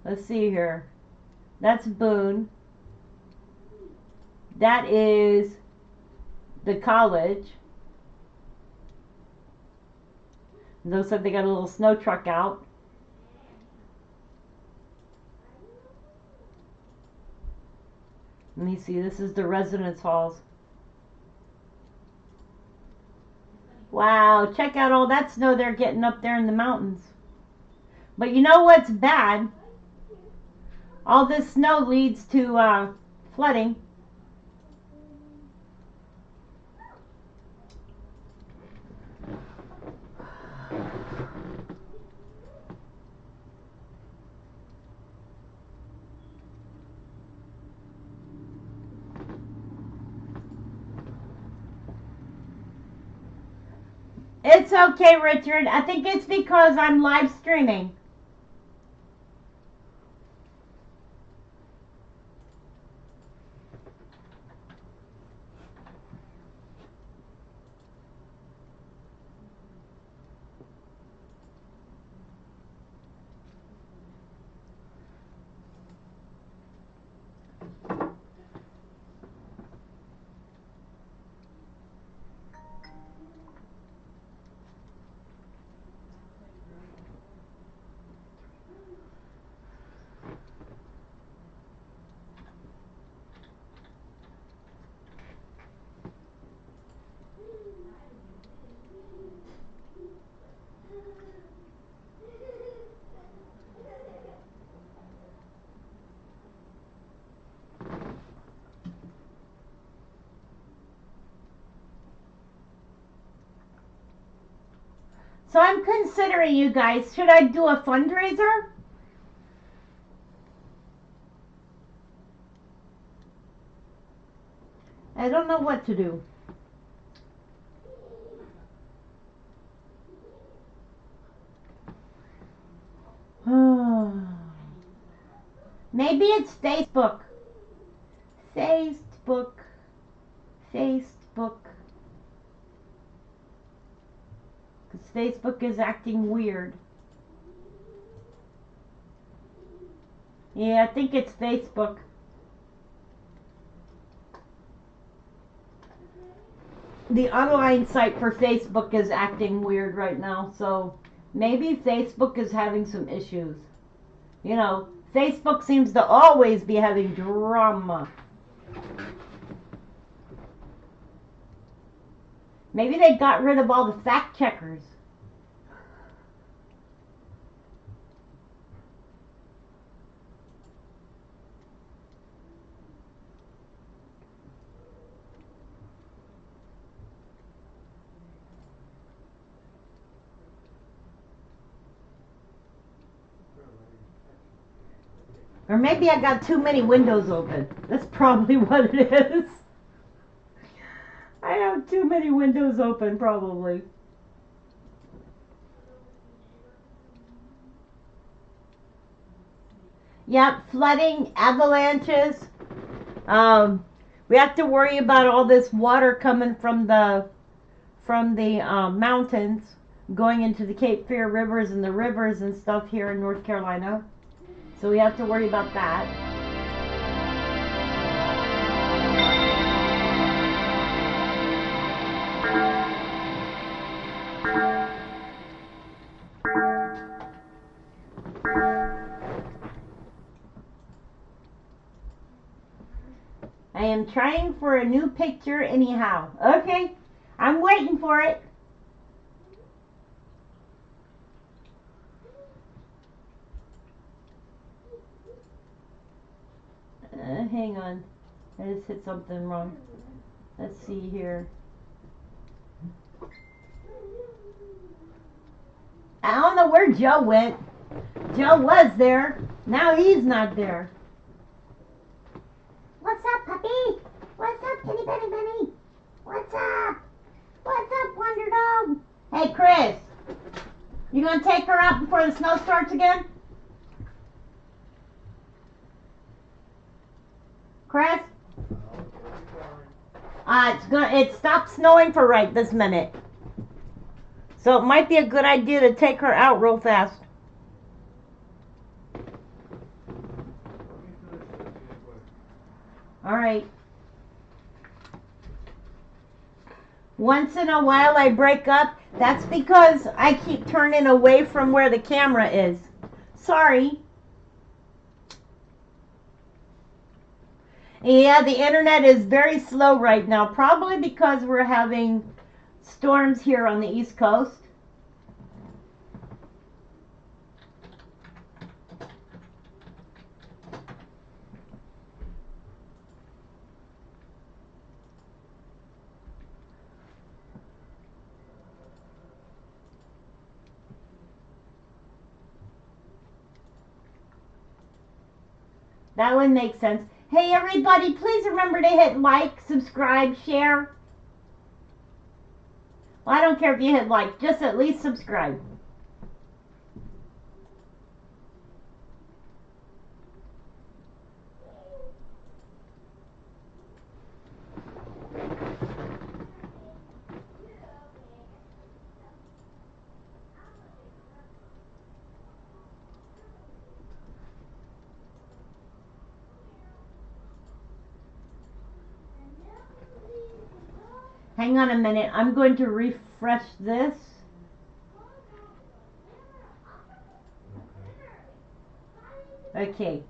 A: Let's see here. That's Boone. That is the college. Looks like they got a little snow truck out. Let me see, this is the residence halls. Wow, check out all that snow they're getting up there in the mountains. But you know what's bad? All this snow leads to flooding. It's okay, Richard. I think it's because I'm live streaming. So I'm considering, you guys, should I do a fundraiser? I don't know what to do. Maybe it's Facebook. Facebook. Because Facebook is acting weird. Yeah, I think it's Facebook. The online site for Facebook is acting weird right now, so maybe Facebook is having some issues. You know, Facebook seems to always be having drama. Maybe they got rid of all the fact checkers. Or maybe I got too many windows open. That's probably what it is. I have too many windows open, probably. Yep, flooding, avalanches. We have to worry about all this water coming from the mountains, going into the Cape Fear rivers and the rivers and stuff here in North Carolina. So we have to worry about that. I am trying for a new picture anyhow. Okay, I'm waiting for it. Hang on. I just hit something wrong. Let's see here. I don't know where Joe went. Joe was there. Now he's not there.
E: What's up, puppy? What's up, kitty bunny bunny? What's up? What's up, Wonder Dog?
A: Hey, Chris. You gonna take her out before the snow starts again? Chris? It stopped snowing for right this minute. So it might be a good idea to take her out real fast. Alright. Once in a while I break up. That's because I keep turning away from where the camera is. Sorry. Yeah, the internet is very slow right now. Probably because we're having storms here on the East Coast. That would make sense. Hey everybody, please remember to hit like, subscribe, share. Well, I don't care if you hit like, just at least subscribe. Hang on a minute, I'm going to refresh this. Okay,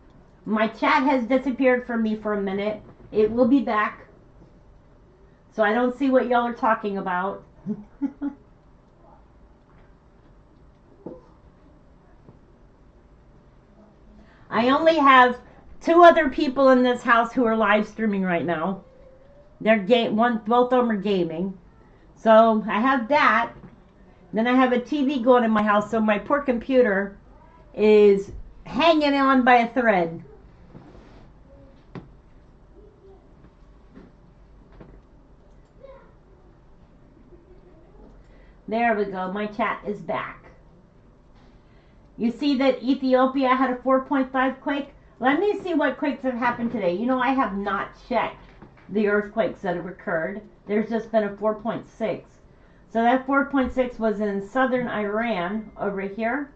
A: my chat has disappeared from me for a minute. It will be back. So I don't see what y'all are talking about. I only have 2 other people in this house who are live streaming right now. They're both of them are gaming. So I have that. Then I have a TV going in my house, so my poor computer is hanging on by a thread. There we go. My chat is back. You see that Ethiopia had a 4.5 quake? Let me see what quakes have happened today. You know, I have not checked the earthquakes that have occurred. There's just been a 4.6. So that 4.6 was in southern Iran over here.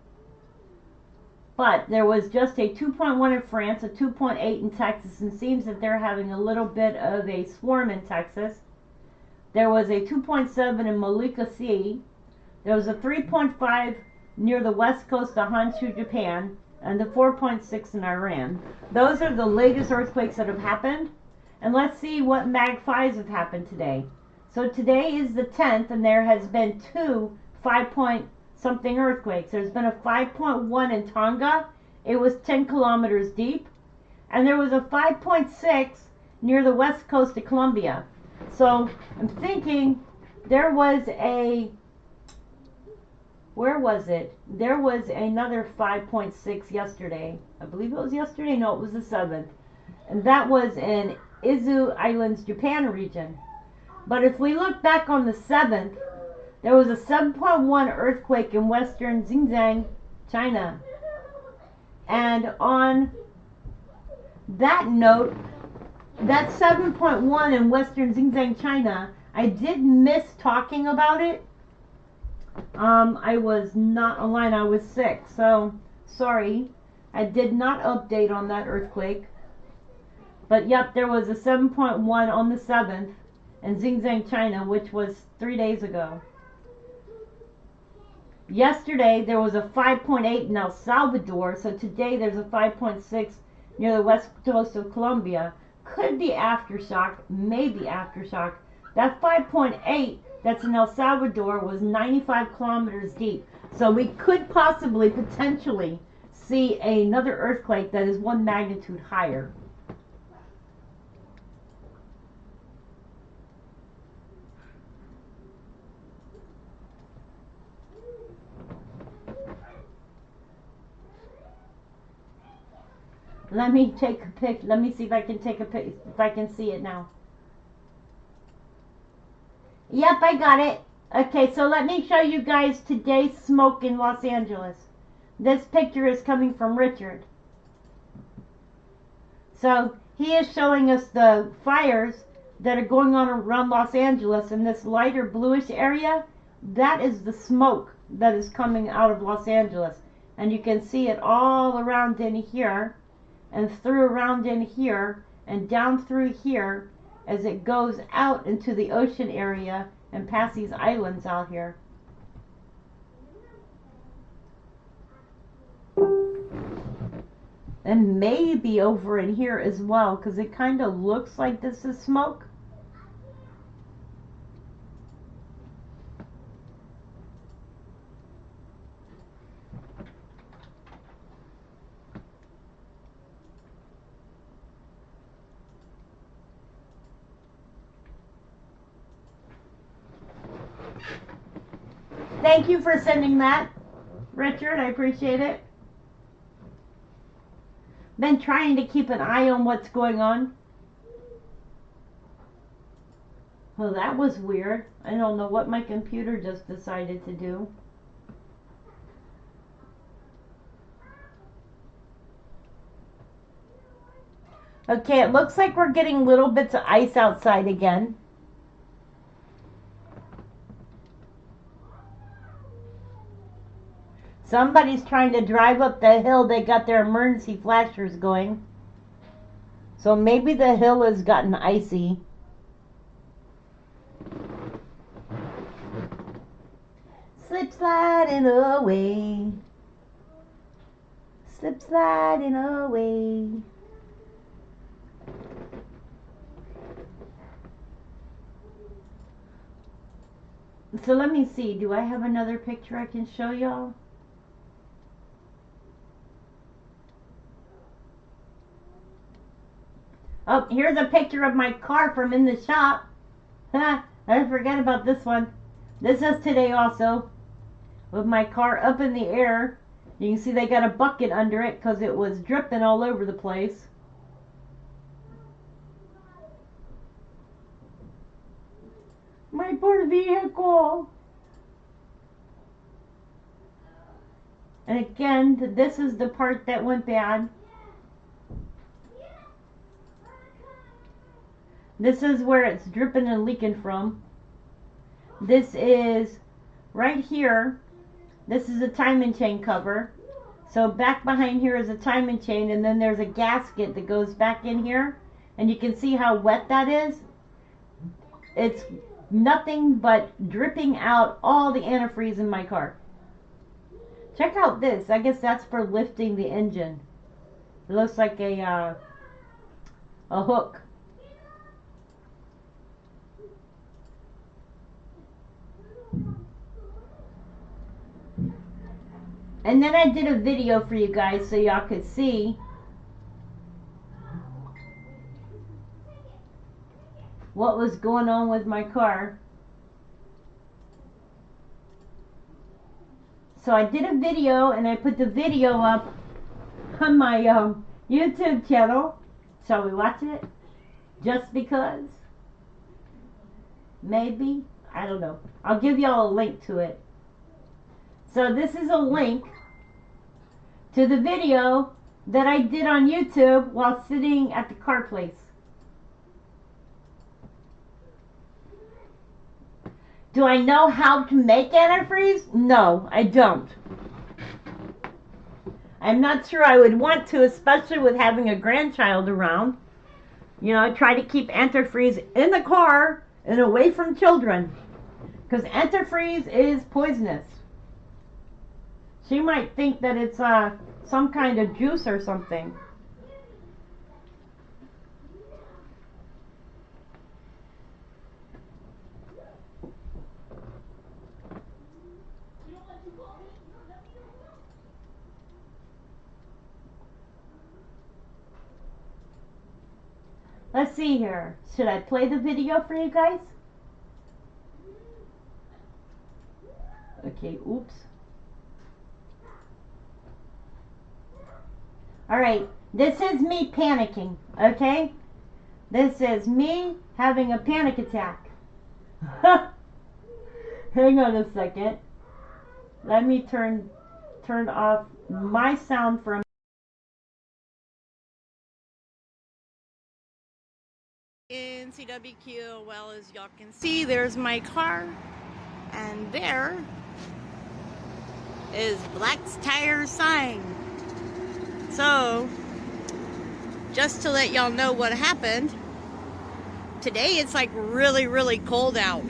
A: But there was just a 2.1 in France, a 2.8 in Texas, and it seems that they're having a little bit of a swarm in Texas. There was a 2.7 in Malika Sea. There was a 3.5 near the west coast of Honshu, Japan, and the 4.6 in Iran. Those are the latest earthquakes that have happened. And let's see what Mag 5s have happened today. So today is the 10th, and there has been 2 5-point-something earthquakes. There's been a 5.1 in Tonga. It was 10 kilometers deep. And there was a 5.6 near the west coast of Colombia. So I'm thinking there was a, where was it? There was another 5.6 yesterday. I believe it was yesterday. No, it was the 7th. And that was in Izu Islands, Japan region. But if we look back on the 7th, there was a 7.1 earthquake in western Xinjiang, China. And on that note, that 7.1 in western Xinjiang, China, I did miss talking about it. I was not online. I was sick, so sorry. I did not update on that earthquake. But yep, there was a 7.1 on the 7th in Xinjiang, China, which was 3 days ago. Yesterday, there was a 5.8 in El Salvador, so today there's a 5.6 near the west coast of Colombia. Could be aftershock, maybe aftershock. That 5.8 that's in El Salvador was 95 kilometers deep. So we could possibly, potentially, see another earthquake that is 1 magnitude higher. Let me take a pic. Let me see if I can take a pic, if I can see it now. Yep, I got it. Okay, so let me show you guys today's smoke in Los Angeles. This picture is coming from Richard. So he is showing us the fires that are going on around Los Angeles in this lighter bluish area. That is the smoke that is coming out of Los Angeles. And you can see it all around in here, and through around in here, and down through here, as it goes out into the ocean area and past these islands out here. And maybe over in here as well, because it kind of looks like this is smoke. Thank you for sending that, Richard. I appreciate it. Been trying to keep an eye on what's going on. Well, that was weird. I don't know what my computer just decided to do. Okay, it looks like we're getting little bits of ice outside again. Somebody's trying to drive up the hill. They got their emergency flashers going. So maybe the hill has gotten icy. Slip sliding away. Slip sliding away. So let me see. Do I have another picture I can show y'all? Oh, here's a picture of my car from in the shop. I forgot about this one. This is today also. with my car up in the air. You can see they got a bucket under it because it was dripping all over the place. My poor vehicle. And again, this is the part that went bad. This is where it's dripping and leaking from. This is right here. This is a timing chain cover. So back behind here is a timing chain, and then there's a gasket that goes back in here. And you can see how wet that is. It's nothing but dripping out all the antifreeze in my car. Check out this. I guess that's for lifting the engine. It looks like a hook. And then I did a video for you guys so y'all could see what was going on with my car. So I did a video, and I put the video up on my YouTube channel. Shall we watch it? Just because? Maybe? I don't know. I'll give y'all a link to it. So this is a link to the video that I did on YouTube while sitting at the car place. Do I know how to make antifreeze? No, I don't. I'm not sure I would want to, especially with having a grandchild around. You know, I try to keep antifreeze in the car and away from children, because antifreeze is poisonous. She might think that it's some kind of juice or something. Let's see here. Should I play the video for you guys? Okay, oops. Alright, this is me panicking, okay? This is me having a panic attack. Hang on a second. Let me turn off my sound for a NCWQ. Well, as y'all can see, there's my car, and there is Black's Tire sign. So, just to let y'all know what happened, today it's like really, really cold out,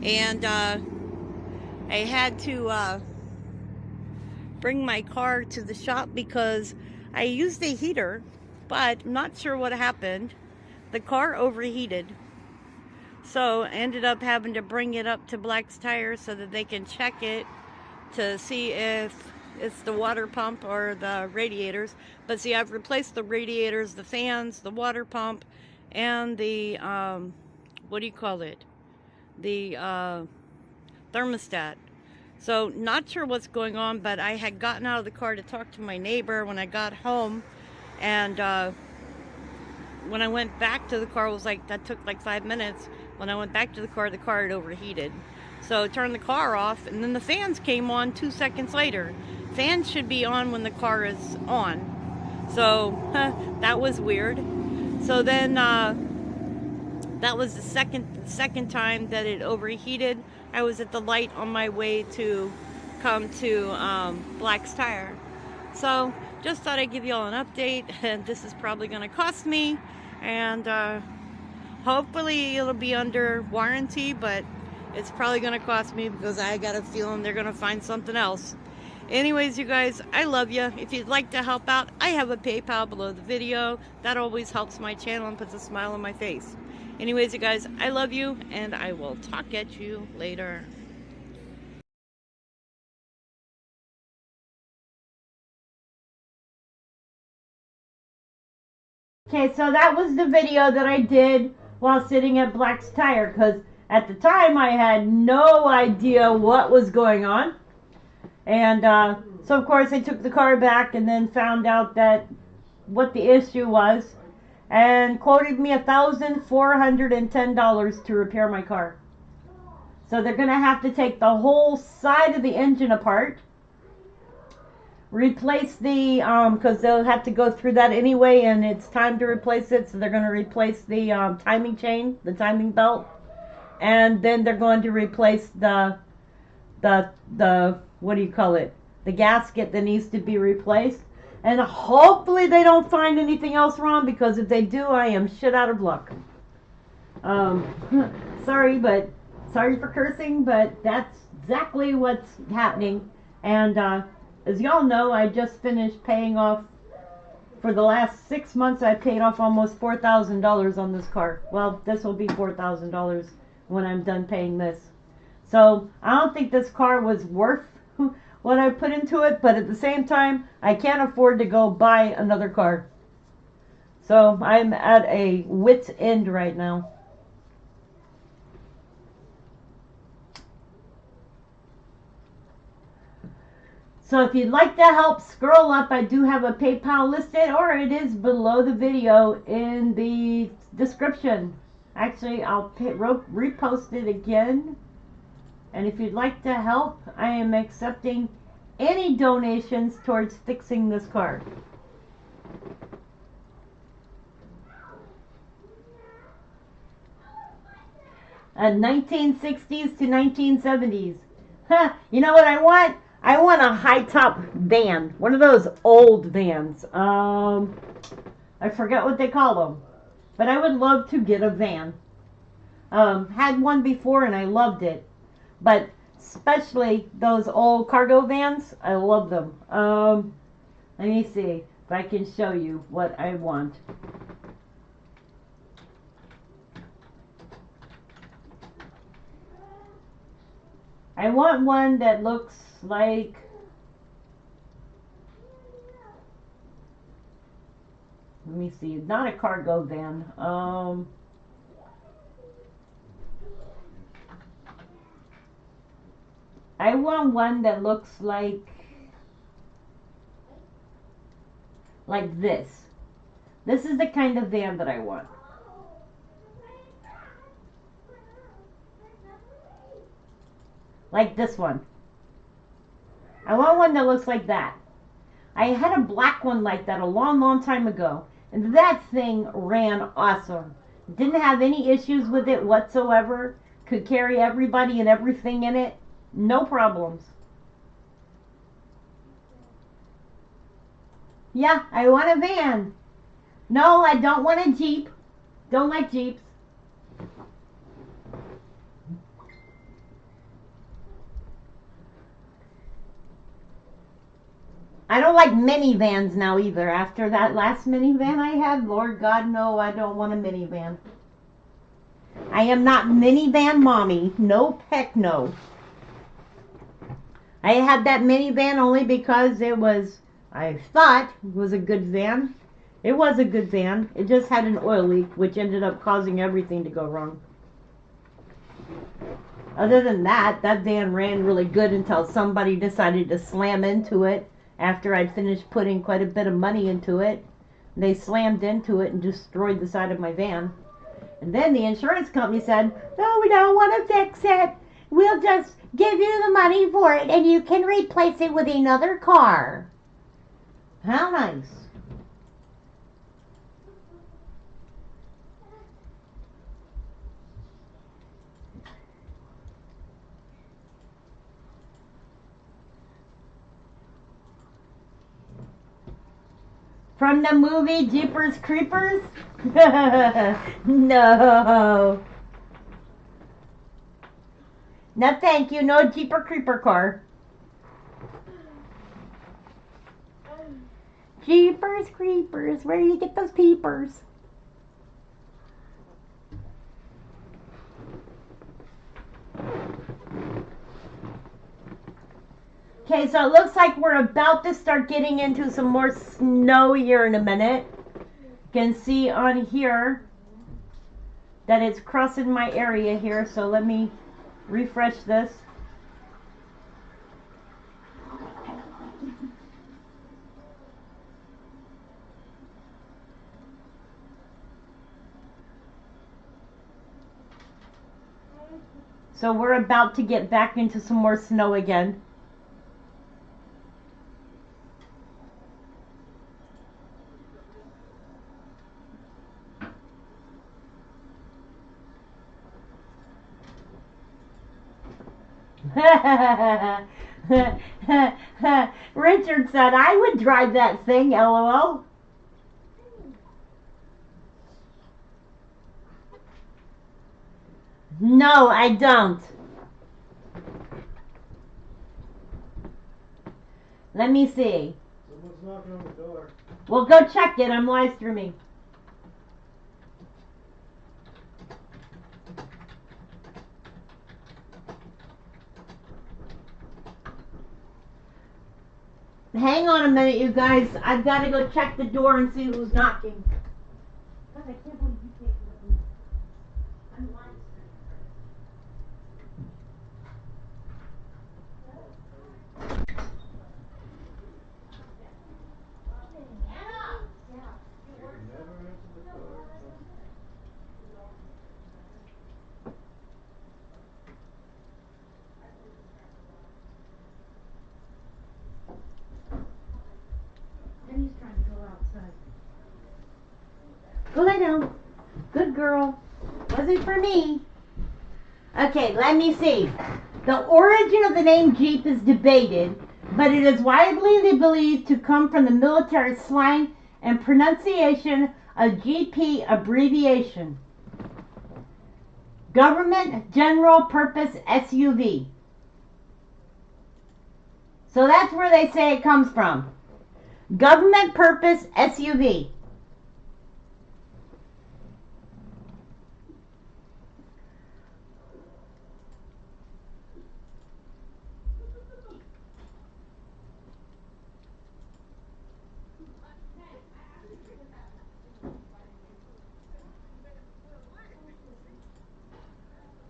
A: and I had to bring my car to the shop because I used a heater, but I'm not sure what happened. The car overheated, so I ended up having to bring it up to Black's Tire so that they can check it to see if it's the water pump or the radiators. But see, I've replaced the radiators, the fans, the water pump, and the what do you call it, the thermostat. So not sure what's going on, but I had gotten out of the car to talk to my neighbor when I got home, and when I went back to the car, it was like, that took like 5 minutes. When I went back to the car had overheated. So I turned the car off, and then the fans came on 2 seconds later. Fans should be on when the car is on. So that was weird. So then that was the second time that it overheated. I was at the light on my way to come to Black's Tire. So just thought I'd give you all an update, and this is probably going to cost me, and hopefully it'll be under warranty, but it's probably going to cost me because I got a feeling they're going to find something else. Anyways, you guys, I love you. If you'd like to help out, I have a PayPal below the video. That always helps my channel and puts a smile on my face. Anyways, you guys, I love you, and I will talk at you later. Okay, so that was the video that I did while sitting at Black's Tire, because at the time I had no idea what was going on. And so of course I took the car back and then found out that what the issue was, and quoted me $1,410 to repair my car. So they're going to have to take the whole side of the engine apart, replace the because they'll have to go through that anyway, and it's time to replace it. So they're going to replace the timing chain, the timing belt, and then they're going to replace the what do you call it, the gasket that needs to be replaced. And hopefully they don't find anything else wrong, because if they do, I am shit out of luck. Sorry for cursing, but that's exactly what's happening. And as y'all know, I just finished paying off, for the last 6 months I paid off almost $4,000 on this car. Well, this will be $4,000 when I'm done paying this. So I don't think this car was worth what I put into it, but at the same time, I can't afford to go buy another car. So I'm at a wit's end right now. So if you'd like to help, scroll up. I do have a PayPal listed, or it is below the video in the description. Actually, I'll repost it again. And if you'd like to help, I am accepting any donations towards fixing this car. A 1960s to 1970s. You know what I want? I want a high top van. One of those old vans. I forget what they call them. But I would love to get a van. Had one before and I loved it. But especially those old cargo vans, I love them. Let me see if I can show you what I want. I want one that looks like, let me see, not a cargo van. I want one that looks like this. This is the kind of van that I want. Like this one. I want one that looks like that. I had a black one like that a long time ago, and that thing ran awesome. Didn't have any issues with it whatsoever. Could carry everybody and everything in it. No problems. Yeah, I want a van. No, I don't want a Jeep. Don't like Jeeps. I don't like minivans now either. After that last minivan I had, Lord God, no, I don't want a minivan. I am not minivan mommy. No, heck no. I had that minivan only because it was, I thought, was a good van. It was a good van. It just had an oil leak, which ended up causing everything to go wrong. Other than that, that van ran really good until somebody decided to slam into it after I'd finished putting quite a bit of money into it. They slammed into it and destroyed the side of my van. And then the insurance company said, no, we don't want to fix it. We'll just give you the money for it and you can replace it with another car. How nice. From the movie Jeepers Creepers? No. No, thank you. No Jeeper Creeper car. Jeepers Creepers. Where do you get those peepers? Okay, so it looks like we're about to start getting into some more snow here in a minute. You can see on here that it's crossing my area here, so let me refresh this. So we're about to get back into some more snow again. Richard said, I would drive that thing, LOL. No, I don't. Let me see.
D: Someone's knocking on the door.
A: Well, go check it. I'm live streaming. Hang on a minute, you guys. I've got to go check the door and see who's knocking. God, I can't believe you can't let me. I'm live streaming.
D: Never answer the door.
A: Penny's trying to go outside. Go lay down. Good girl. Wasn't for me. Okay, let me see. The origin of the name Jeep is debated, but it is widely believed to come from the military slang and pronunciation of GP abbreviation. Government General Purpose SUV. So that's where they say it comes from. Government Purpose SUV.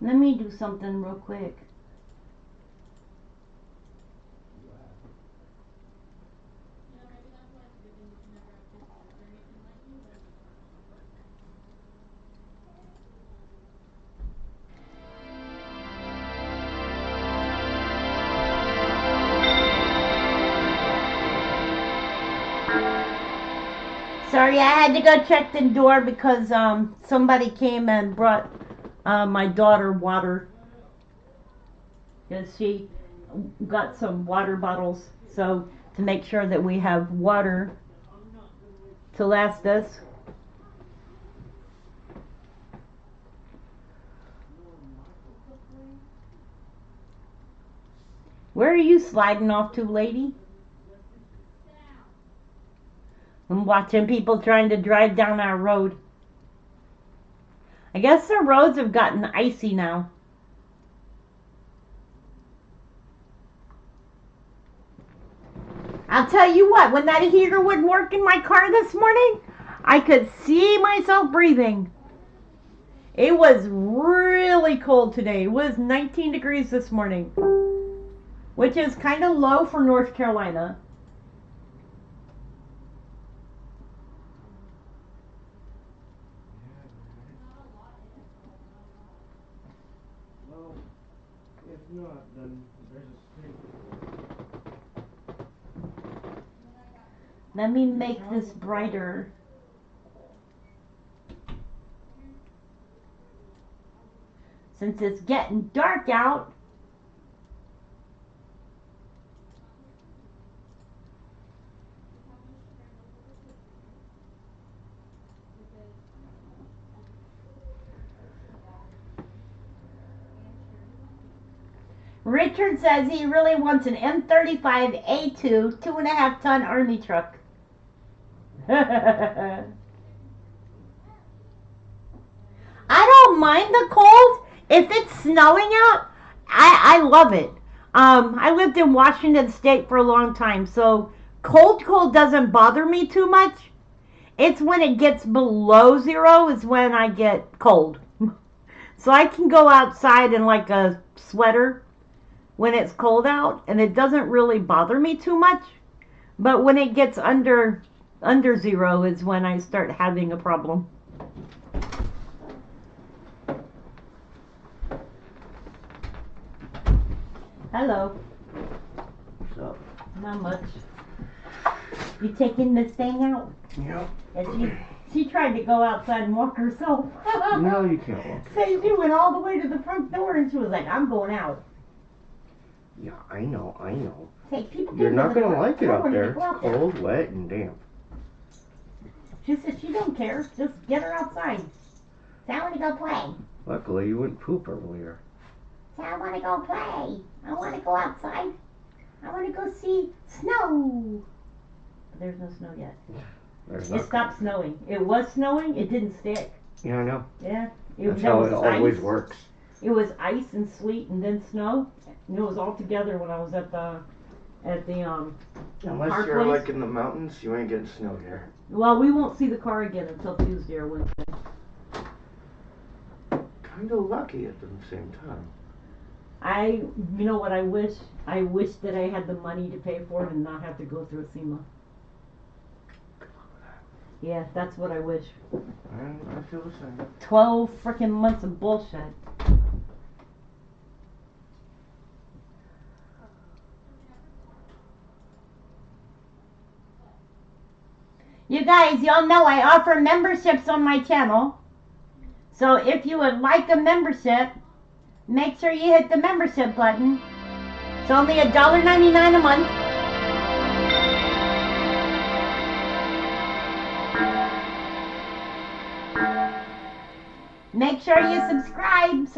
A: Let me do something real quick. Sorry, I had to go check the door because somebody came and brought my daughter water. Because she got some water bottles. So to make sure that we have water to last us. Where are you sliding off to, lady? I'm watching people trying to drive down our road. I guess the roads have gotten icy now. I'll tell you what, when that heater wouldn't work in my car this morning, I could see myself breathing. It was really cold today. It was 19 degrees this morning, which is kind of low for North Carolina.
D: Well, if not, then there's a street.
A: Let me make this brighter. Since it's getting dark out. Richard says he really wants an M35A2 2.5-ton army truck. I don't mind the cold. If it's snowing out, I love it. I lived in Washington State for a long time, so cold doesn't bother me too much. It's when it gets below zero is when I get cold. So I can go outside in like a sweater when it's cold out, and it doesn't really bother me too much. But when it gets under zero is when I start having a problem. Hello.
D: So,
A: Not much. You taking this thing out?
D: yeah.
A: And she tried to go outside and walk herself.
D: No, you can't walk.
A: So she went all the way to the front door and she was like, I'm going out.
D: Yeah, I know.
A: Hey, people
D: You're
A: get
D: not
A: to the
D: gonna
A: door.
D: like it
A: I
D: up
A: wanted to
D: there.
A: go
D: It's
A: out there.
D: cold, wet, and damp.
A: She said she don't care. Just get her outside.
E: So I want to go play.
D: Luckily, you wouldn't poop earlier.
E: So I want to go play. I want to go outside. I want to go see snow.
A: There's no snow yet.
D: There's
A: It
D: not-
A: stopped snowing. It was snowing. It didn't stick.
D: Yeah, I know.
A: Yeah.
D: That's
A: that
D: how
A: was
D: it always
A: ice.
D: works.
A: It was ice and sleet and then snow. And it was all together when I was at the
D: Unless
A: Park
D: you're
A: place?
D: like in the mountains, you ain't getting snow here.
A: Well, we won't see the car again until Tuesday or Wednesday.
D: Kinda lucky at the same time.
A: You know what I wish? I wish that I had the money to pay for it and not have to go through a SEMA. Yeah, that's what I wish.
D: I feel the same.
A: 12 freaking months of bullshit. You guys, y'all know I offer memberships on my channel. So if you would like a membership, make sure you hit the membership button. It's only $1.99 a month. Make sure you subscribe.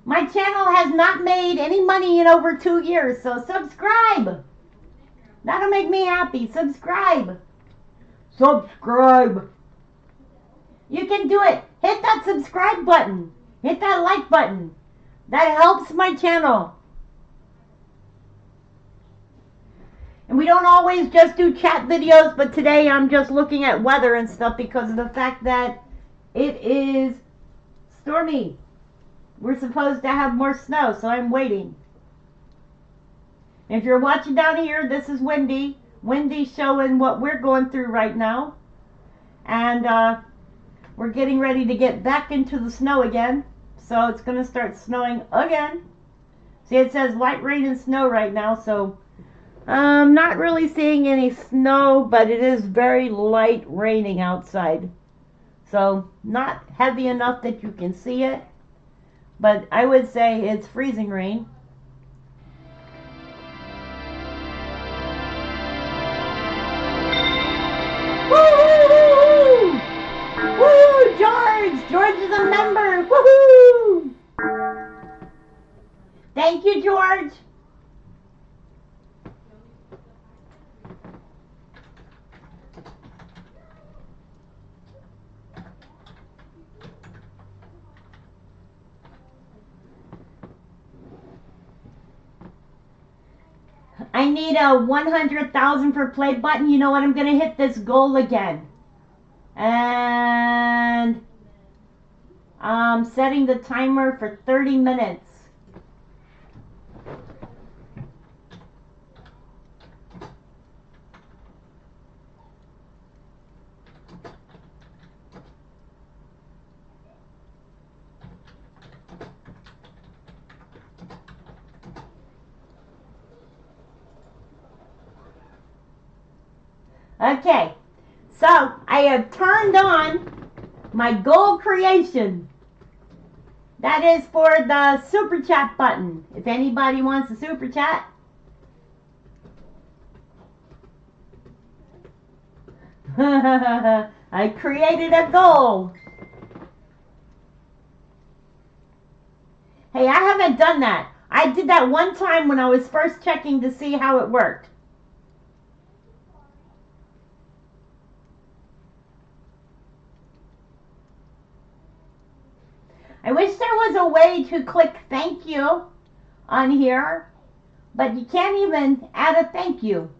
A: My channel has not made any money in over 2 years, so subscribe. That'll make me happy. Subscribe. You can do it. Hit that subscribe button. Hit that like button. That helps my channel. And we don't always just do chat videos, but today I'm just looking at weather and stuff because of the fact that it is stormy. We're supposed to have more snow, so I'm waiting. If you're watching down here, this is Wendy. Wendy's showing what we're going through right now. And we're getting ready to get back into the snow again. So it's going to start snowing again. See, it says light rain and snow right now, so I'm not really seeing any snow, but it is very light raining outside. So not heavy enough that you can see it, but I would say it's freezing rain. Woo! Woo! George! George is a member! Woohoo! Thank you, George! I need a 100,000 for play button. You know what? I'm going to hit this goal again. And I'm setting the timer for 30 minutes. Okay, so I have turned on my goal creation. That is for the super chat button. If anybody wants a super chat. I created a goal. Hey, I haven't done that. I did that one time when I was first checking to see how it worked. I wish there was a way to click thank you on here, but you can't even add a thank you.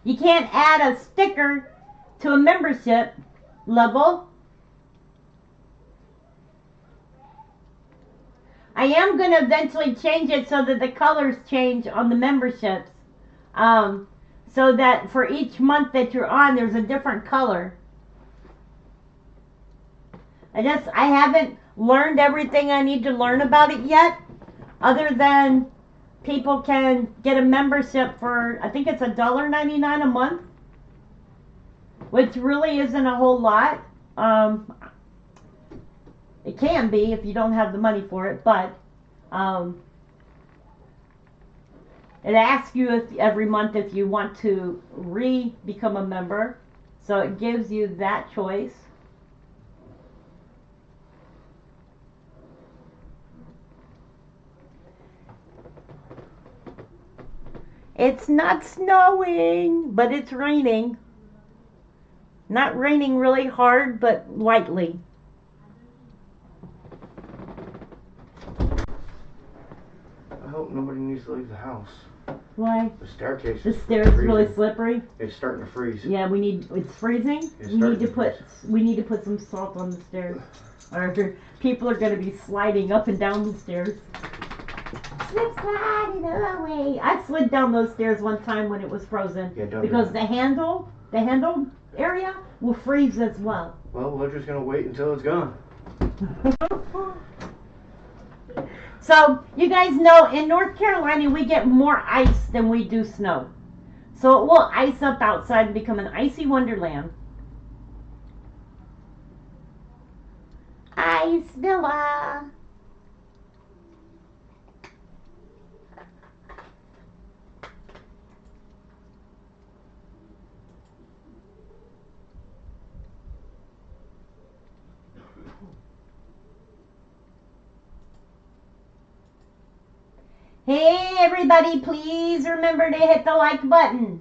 A: You can't add a sticker to a membership level. I am going to eventually change it so that the colors change on the memberships. So that for each month that you're on, there's a different color. I haven't learned everything I need to learn about it yet, other than people can get a membership for, I think it's $1.99 a month, which really isn't a whole lot. It can be if you don't have the money for it, but it asks you every month if you want to become a member, so it gives you that choice. It's not snowing, but it's raining. Not raining really hard, but lightly.
D: I hope nobody needs to leave the house.
A: Why?
D: The staircase.
A: The stairs is really slippery.
D: It's starting to freeze.
A: Yeah, it's freezing. We need to put some salt on the stairs, or people are going to be sliding up and down the stairs. Slip sliding away. I slid down those stairs one time when it was frozen, because the handle area will freeze as well.
D: Well, we're just gonna wait until it's gone.
A: So you guys know in North Carolina we get more ice than we do snow, so it will ice up outside and become an icy wonderland.
E: Ice Villa.
A: Hey everybody, please remember to hit the like button.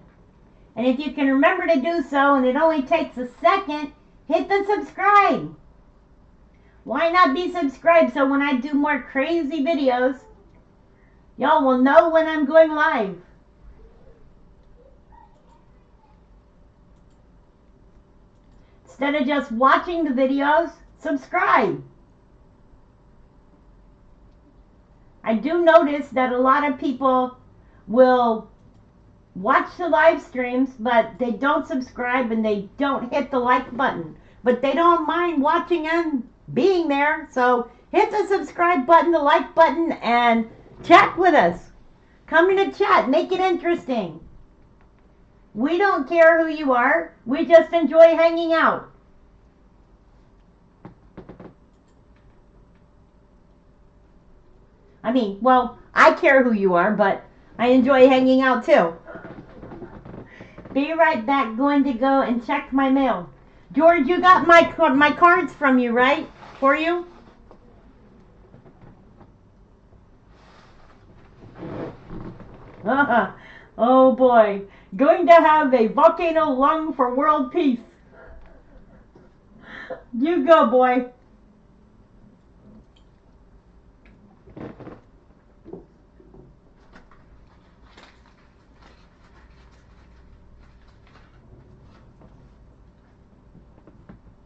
A: And if you can remember to do so, and it only takes a second, hit the subscribe. Why not be subscribed so when I do more crazy videos, y'all will know when I'm going live. Instead of just watching the videos, subscribe. I do notice that a lot of people will watch the live streams, but they don't subscribe and they don't hit the like button. But they don't mind watching and being there. So hit the subscribe button, the like button, and chat with us. Come in to chat. Make it interesting. We don't care who you are. We just enjoy hanging out. I mean, well, I care who you are, but I enjoy hanging out too. Be right back. Going to go and check my mail. George, you got my cards from you, right? For you? Oh boy. Going to have a volcano lung for world peace. You go, boy.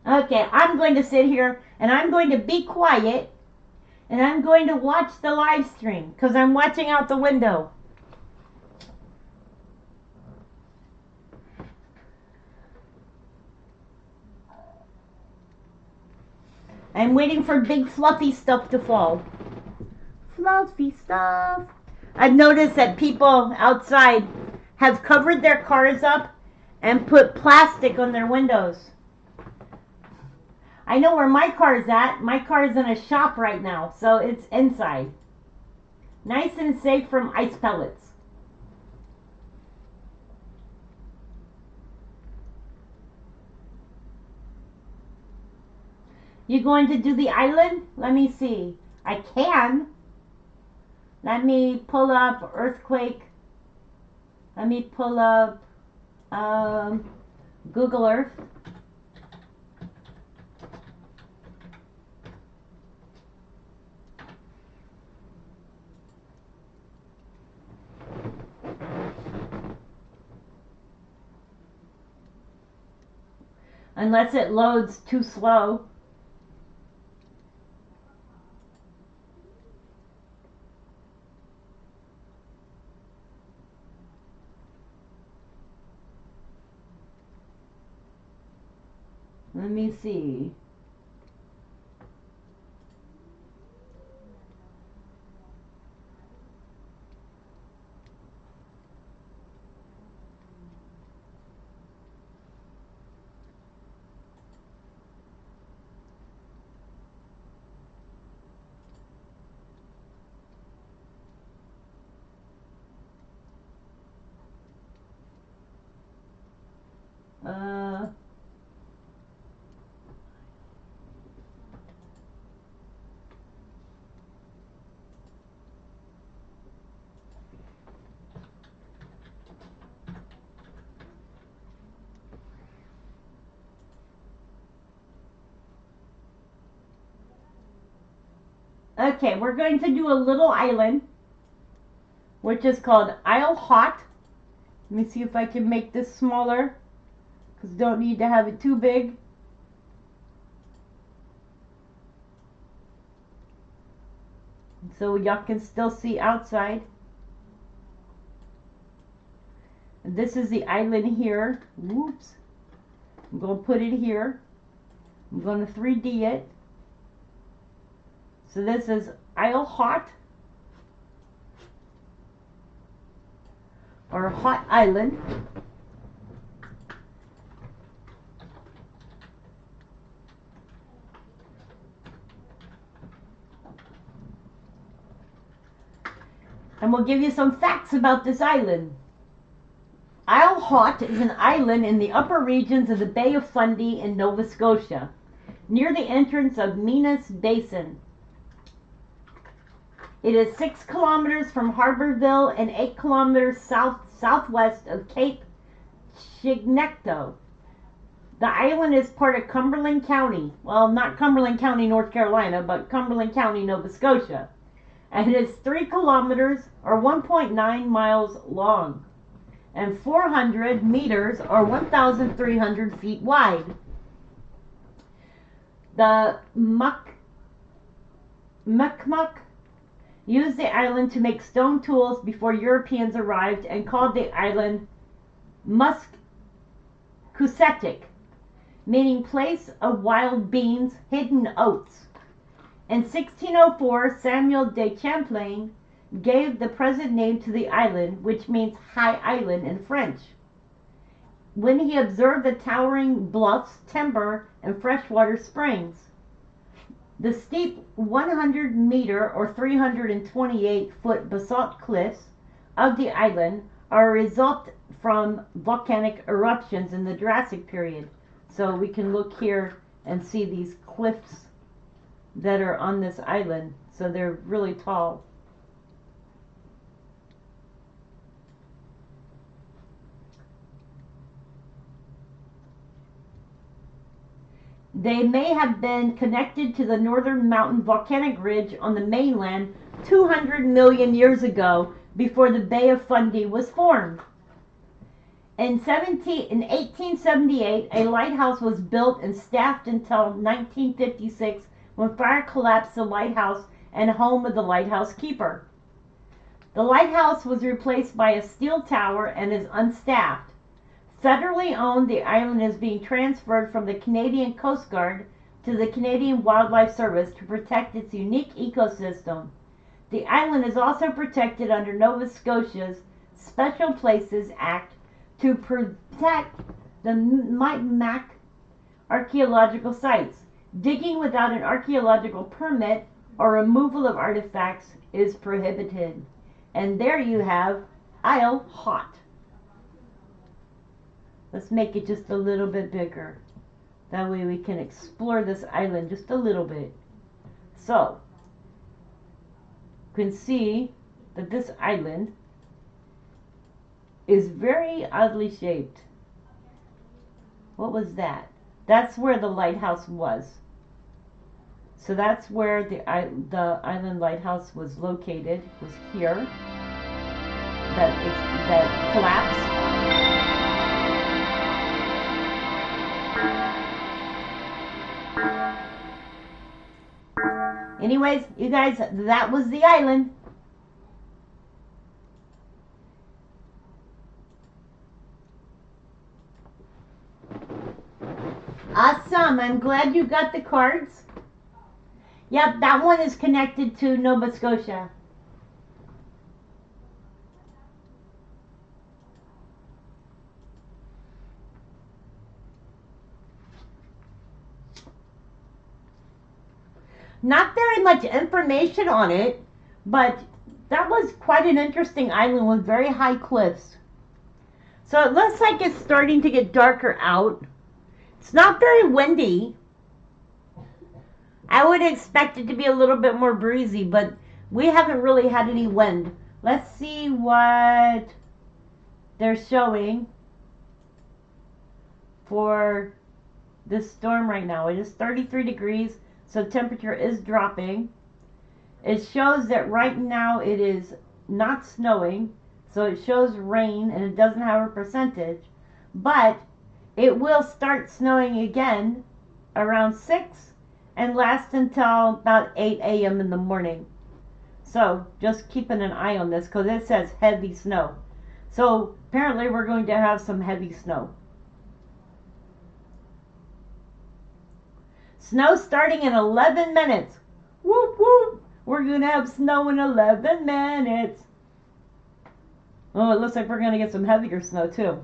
A: Okay, I'm going to sit here and I'm going to be quiet and I'm going to watch the live stream because I'm watching out the window. I'm waiting for big fluffy stuff to fall. Fluffy stuff. I've noticed that people outside have covered their cars up and put plastic on their windows. I know where my car's at. My car's in a shop right now, so it's inside. Nice and safe from ice pellets. You going to do the island? Let me see. I can. Let me pull up earthquake. Let me pull up Google Earth. Unless it loads too slow. Let me see. Okay, we're going to do a little island, which is called Isle Hot. Let me see if I can make this smaller, because don't need to have it too big. So y'all can still see outside. And this is the island here. Whoops. I'm going to put it here. I'm going to 3D it. So this is Isle Hot, or Hot Island. And we'll give you some facts about this island. Isle Hot is an island in the upper regions of the Bay of Fundy in Nova Scotia, near the entrance of Minas Basin. It is 6 kilometers from Harbourville and 8 kilometers southwest of Cape Chignecto. The island is part of Cumberland County. Well, not Cumberland County, North Carolina, but Cumberland County, Nova Scotia. And it is 3 kilometers or 1.9 miles long and 400 meters or 1,300 feet wide. The Muckmuck used the island to make stone tools before Europeans arrived and called the island Muscusetic, meaning place of wild beans, hidden oats. In 1604, Samuel de Champlain gave the present name to the island, which means high island in French, when he observed the towering bluffs, timber, and freshwater springs. The steep 100-meter or 328-foot basalt cliffs of the island are a result from volcanic eruptions in the Jurassic period. So we can look here and see these cliffs that are on this island. So they're really tall. They may have been connected to the northern mountain volcanic ridge on the mainland 200 million years ago, before the Bay of Fundy was formed. In 1878, a lighthouse was built and staffed until 1956, when fire collapsed the lighthouse and home of the lighthouse keeper. The lighthouse was replaced by a steel tower and is unstaffed. Federally owned, the island is being transferred from the Canadian Coast Guard to the Canadian Wildlife Service to protect its unique ecosystem. The island is also protected under Nova Scotia's Special Places Act to protect the Micmac archaeological sites. Digging without an archaeological permit or removal of artifacts is prohibited. And there you have Isle Hot. Let's make it just a little bit bigger. That way we can explore this island just a little bit. So, you can see that this island is very oddly shaped. What was that? That's where the lighthouse was. So that's where the island lighthouse was located, was here. That collapsed. Anyways, you guys, that was the island. Awesome. I'm glad you got the cards. Yep, that one is connected to Nova Scotia. Not very much information on it, but that was quite an interesting island with very high cliffs. So it looks like it's starting to get darker out. It's not very windy. I would expect it to be a little bit more breezy, but we haven't really had any wind. Let's see what they're showing for this storm right now. It is 33 degrees, so temperature is dropping. It shows that right now it is not snowing, so it shows rain and it doesn't have a percentage, but it will start snowing again around 6 and last until about 8 a.m. in the morning. So just keeping an eye on this because it says heavy snow. So apparently we're going to have some heavy snow. Snow starting in 11 minutes. Whoop whoop. We're going to have snow in 11 minutes. Oh, it looks like we're going to get some heavier snow too.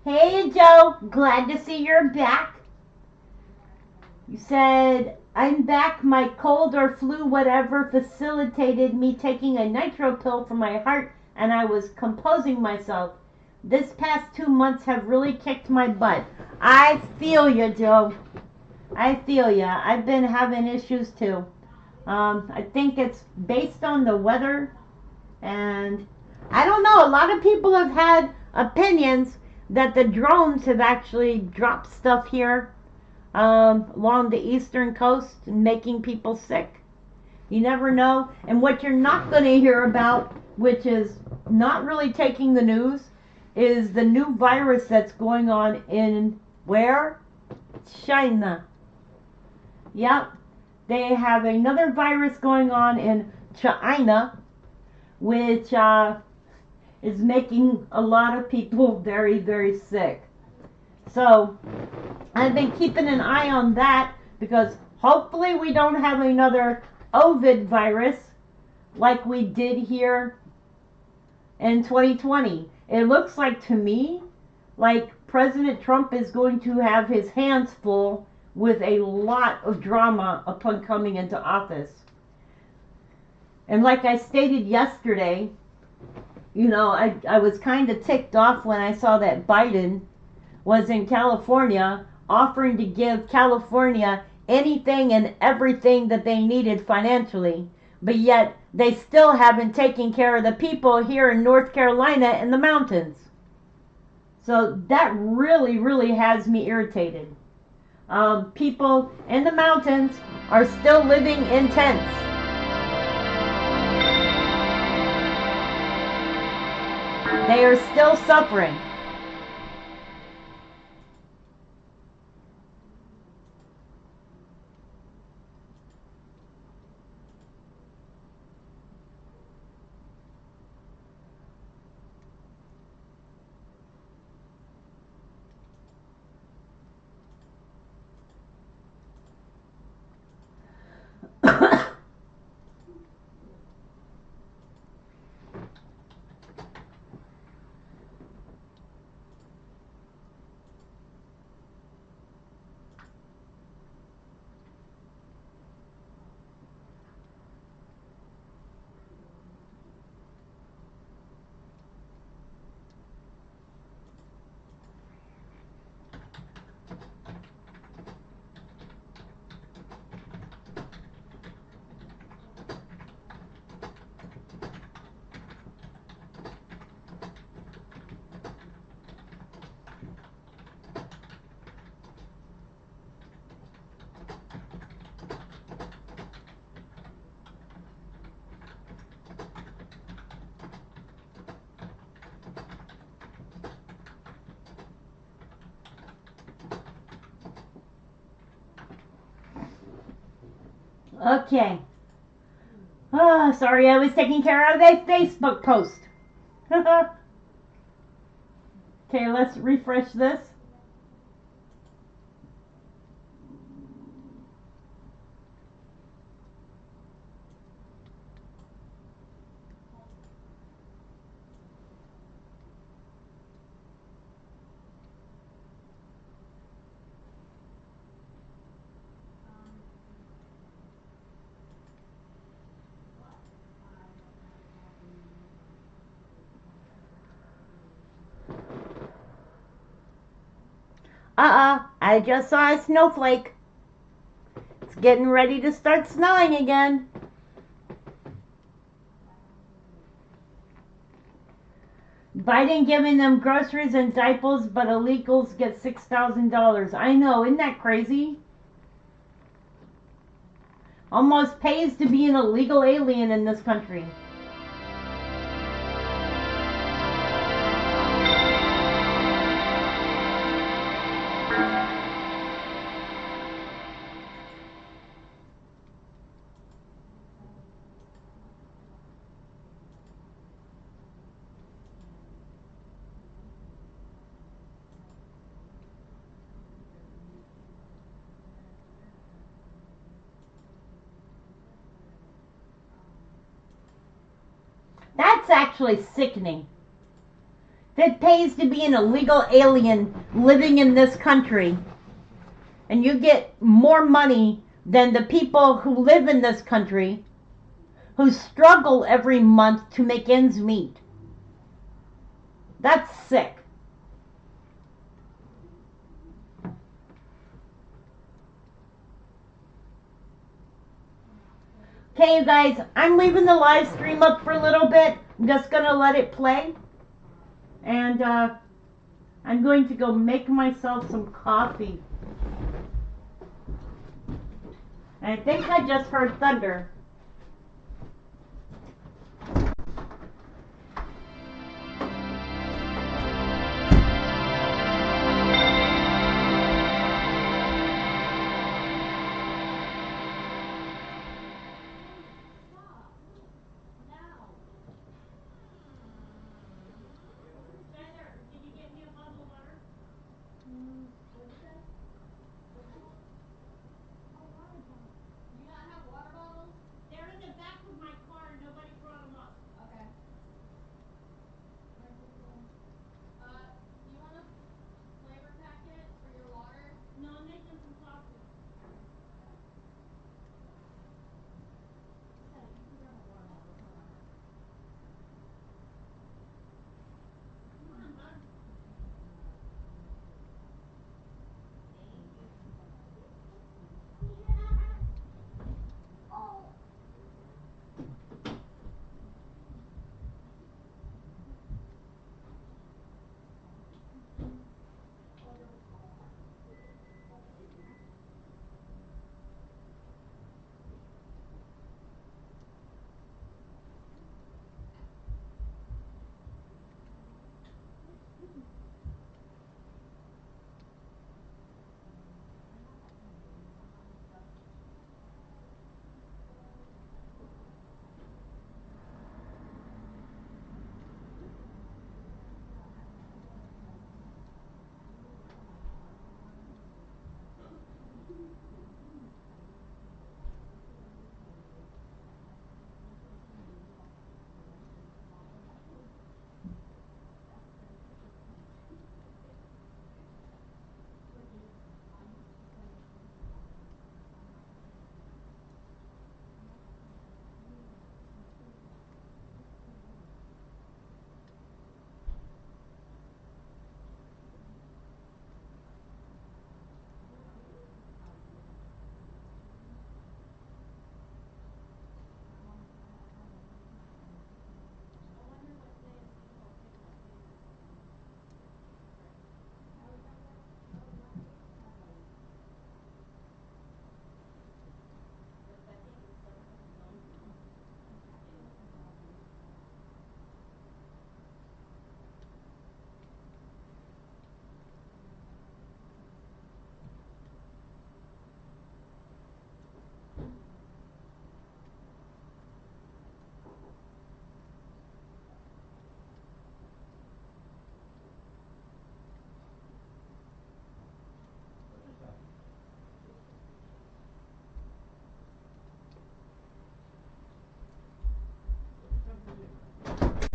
A: Hey Joe, glad to see you're back. You said, I'm back. My cold or flu, whatever, facilitated me taking a nitro pill for my heart, and I was composing myself. This past 2 months have really kicked my butt. I feel you, Joe. I feel ya. I've been having issues too. I think it's based on the weather, and I don't know. A lot of people have had opinions that the drones have actually dropped stuff here along the eastern coast, making people sick. You never know. And what you're not going to hear about, which is not really taking the news, is the new virus that's going on in where? China. Yep. They have another virus going on in China, which is making a lot of people very, very sick. So I've been keeping an eye on that because hopefully we don't have another Ovid virus like we did here in 2020. It looks like to me like President Trump is going to have his hands full with a lot of drama upon coming into office. And like I stated yesterday, you know, I was kind of ticked off when I saw that Biden was in California offering to give California anything and everything that they needed financially, but yet they still haven't taken care of the people here in North Carolina in the mountains. So that really, really has me irritated. People in the mountains are still living in tents. They are still suffering. Okay. Oh, sorry, I was taking care of a Facebook post. Okay, let's refresh this. I just saw a snowflake. It's getting ready to start snowing again. Biden giving them groceries and diapers, but illegals get $6,000. I know, isn't that crazy? Almost pays to be an illegal alien in this country. That's actually sickening. If it pays to be an illegal alien living in this country, and you get more money than the people who live in this country, who struggle every month to make ends meet. That's sick. Okay, you guys, I'm leaving the live stream up for a little bit. I'm just going to let it play. And I'm going to go make myself some coffee. I think I just heard thunder.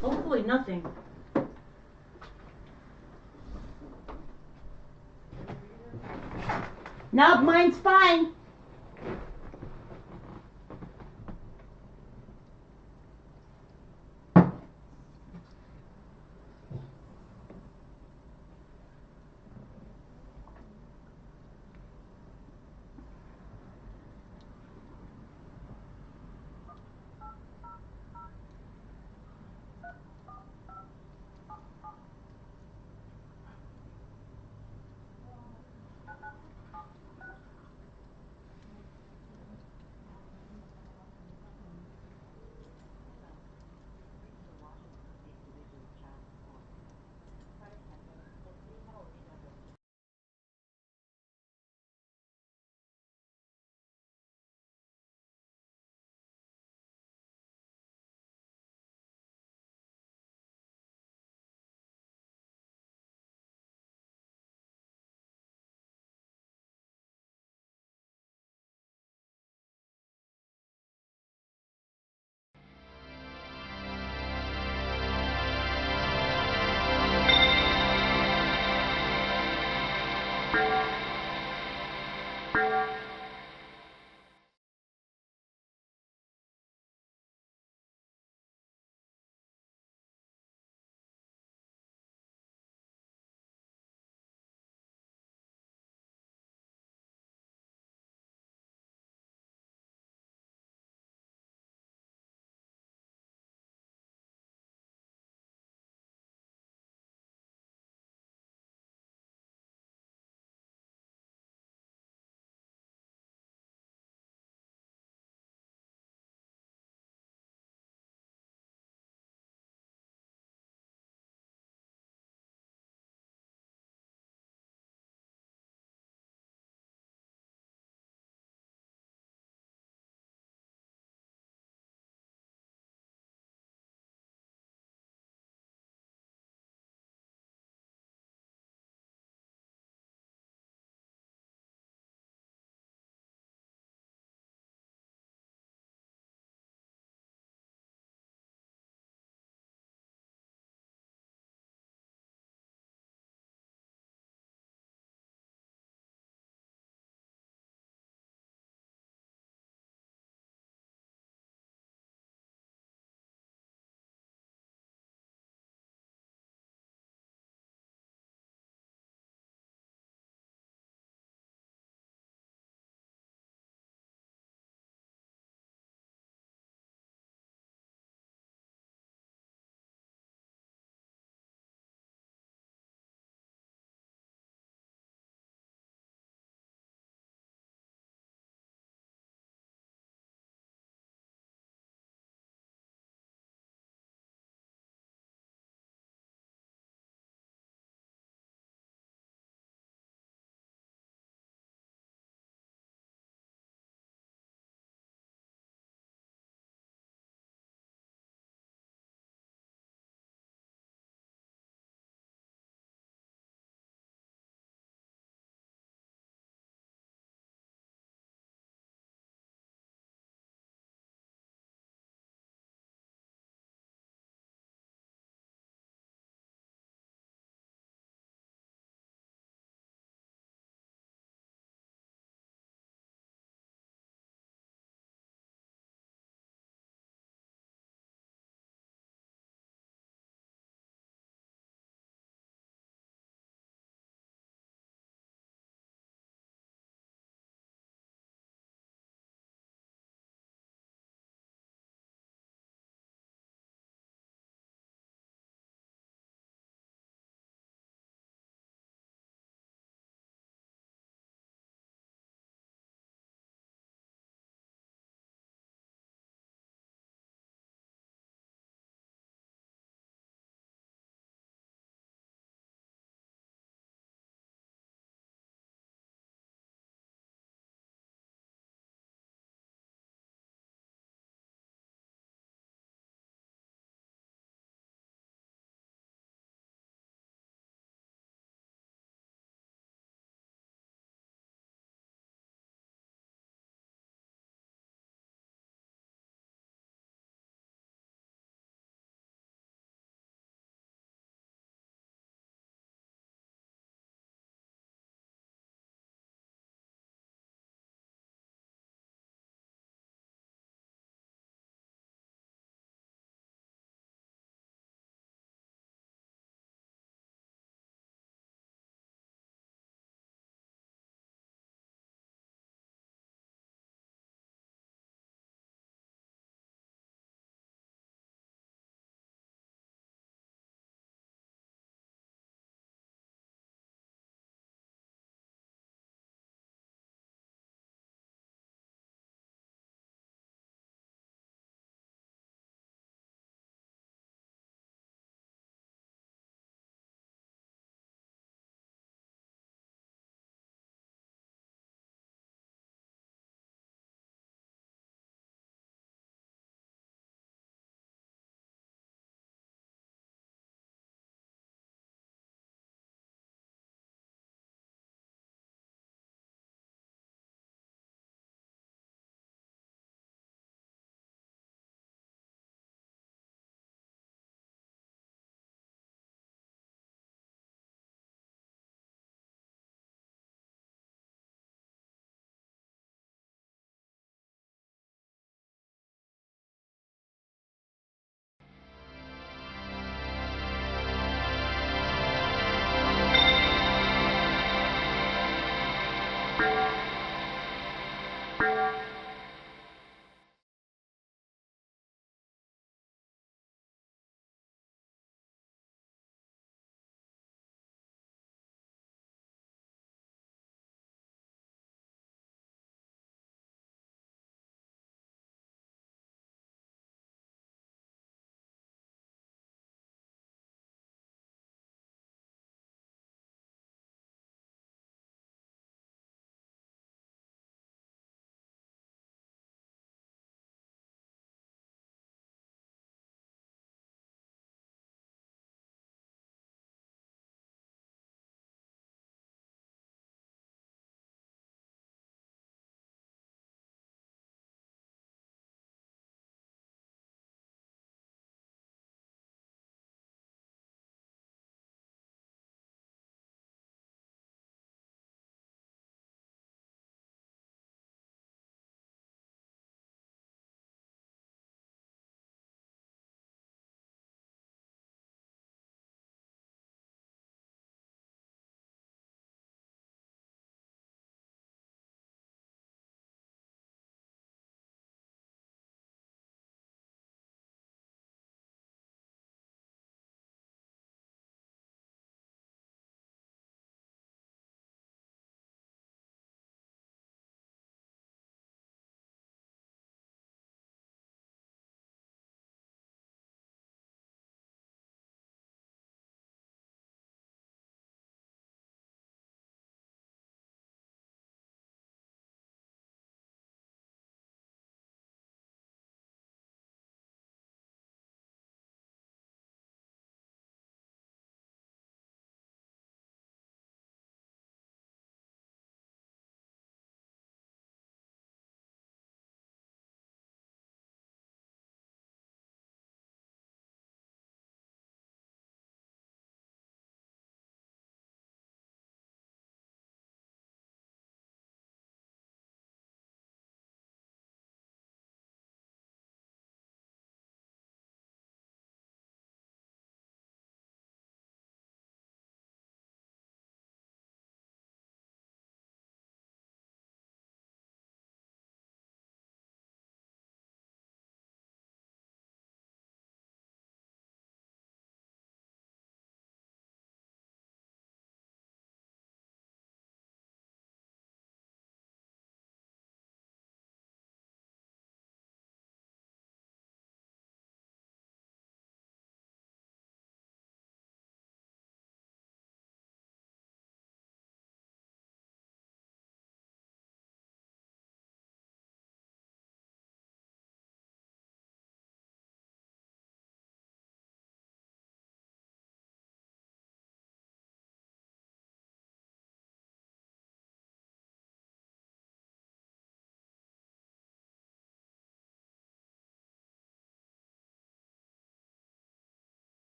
A: Hopefully nothing. Nope, mine's fine.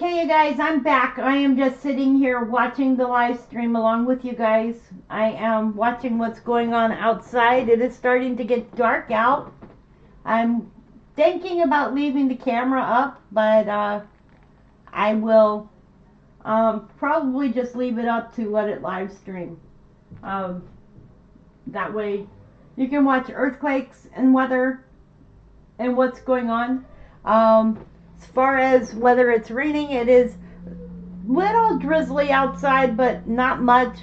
A: Okay, you guys, I'm back. I am just sitting here watching the live stream along with you guys. I am watching what's going on outside. It is starting to get dark out. I'm thinking about leaving the camera up, but I will probably just leave it up to let it live stream. That way you can watch earthquakes and weather and what's going on. As far as whether it's raining, it is little drizzly outside, but not much.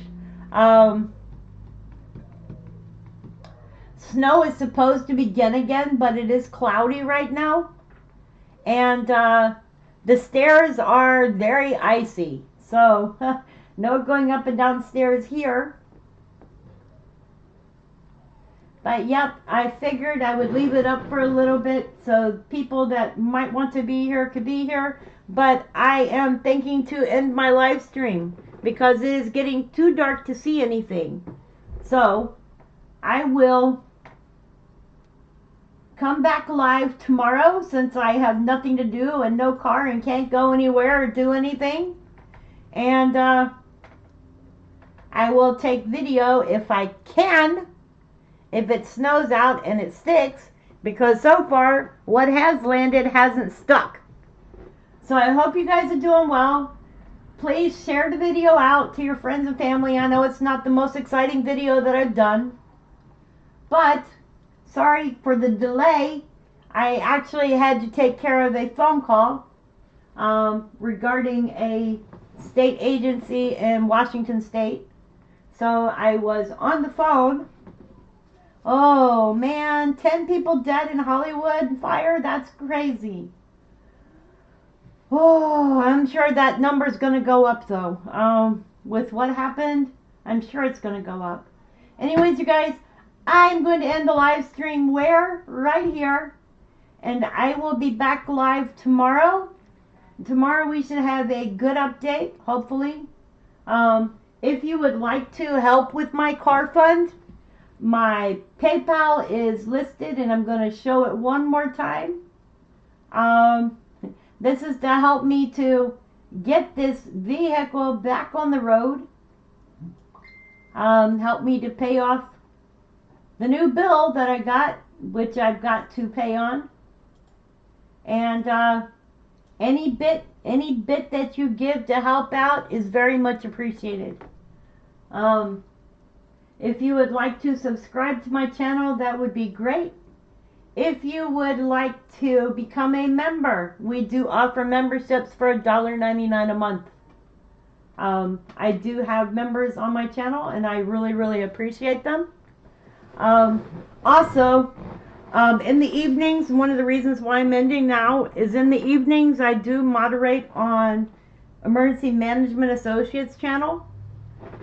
A: Snow is supposed to begin again, but it is cloudy right now. And the stairs are very icy. So, no going up and down stairs here. But yep, I figured I would leave it up for a little bit so people that might want to be here could be here. But I am thinking to end my live stream because it is getting too dark to see anything. So I will come back live tomorrow since I have nothing to do and no car and can't go anywhere or do anything. And I will take video if I can. If it snows out and it sticks, because so far what has landed hasn't stuck. So I hope you guys are doing well. Please share the video out to your friends and family. I know it's not the most exciting video that I've done, but sorry for the delay. I actually had to take care of a phone call regarding a state agency in Washington State. So I was on the phone. Oh man, 10 people dead in Hollywood fire? That's crazy. Oh, I'm sure that number's going to go up though. With what happened, I'm sure it's going to go up. Anyways, you guys, I'm going to end the live stream where? Right here. And I will be back live tomorrow. Tomorrow we should have a good update, hopefully. If you would like to help with my car fund, my PayPal is listed, and I'm going to show it one more time. This is to help me to get this vehicle back on the road. Help me to pay off the new bill that I got, which I've got to pay on. And any bit that you give to help out is very much appreciated. If you would like to subscribe to my channel, that would be great. If you would like to become a member, we do offer memberships for $1.99 a month. I do have members on my channel, and I really, really appreciate them. Also, in the evenings, one of the reasons why I'm ending now is in the evenings I do moderate on Emergency Management Associates channel.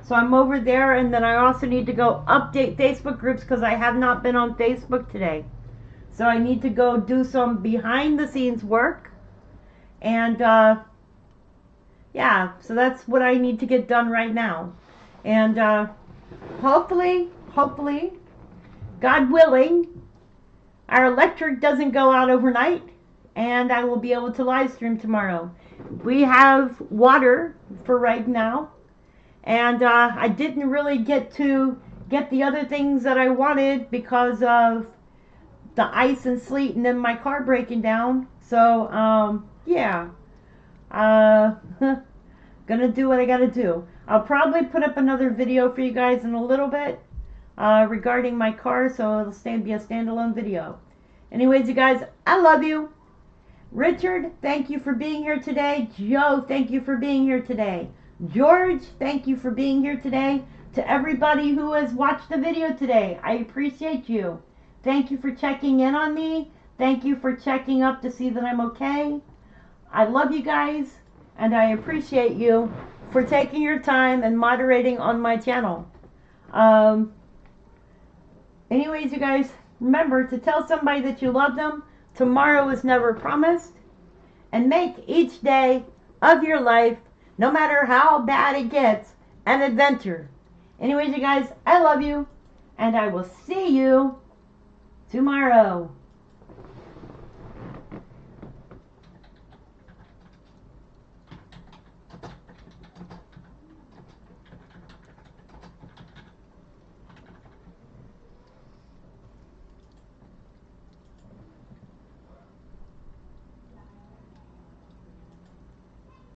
A: So I'm over there, and then I also need to go update Facebook groups because I have not been on Facebook today. So I need to go do some behind the scenes work. And yeah, so that's what I need to get done right now. And hopefully, God willing, our electric doesn't go out overnight, and I will be able to live stream tomorrow. We have water for right now. And I didn't really get to get the other things that I wanted because of the ice and sleet and then my car breaking down. So, yeah. Gonna do what I gotta do. I'll probably put up another video for you guys in a little bit regarding my car, so it'll be a standalone video. Anyways, you guys, I love you. Richard, thank you for being here today. Joe, thank you for being here today. George, thank you for being here today. To everybody who has watched the video today, I appreciate you. Thank you for checking in on me. Thank you for checking up to see that I'm okay. I love you guys, and I appreciate you for taking your time and moderating on my channel. Anyways, you guys, remember to tell somebody that you love them. Tomorrow is never promised. And make each day of your life, no matter how bad it gets, an adventure. Anyways, you guys, I love you, and I will see you tomorrow.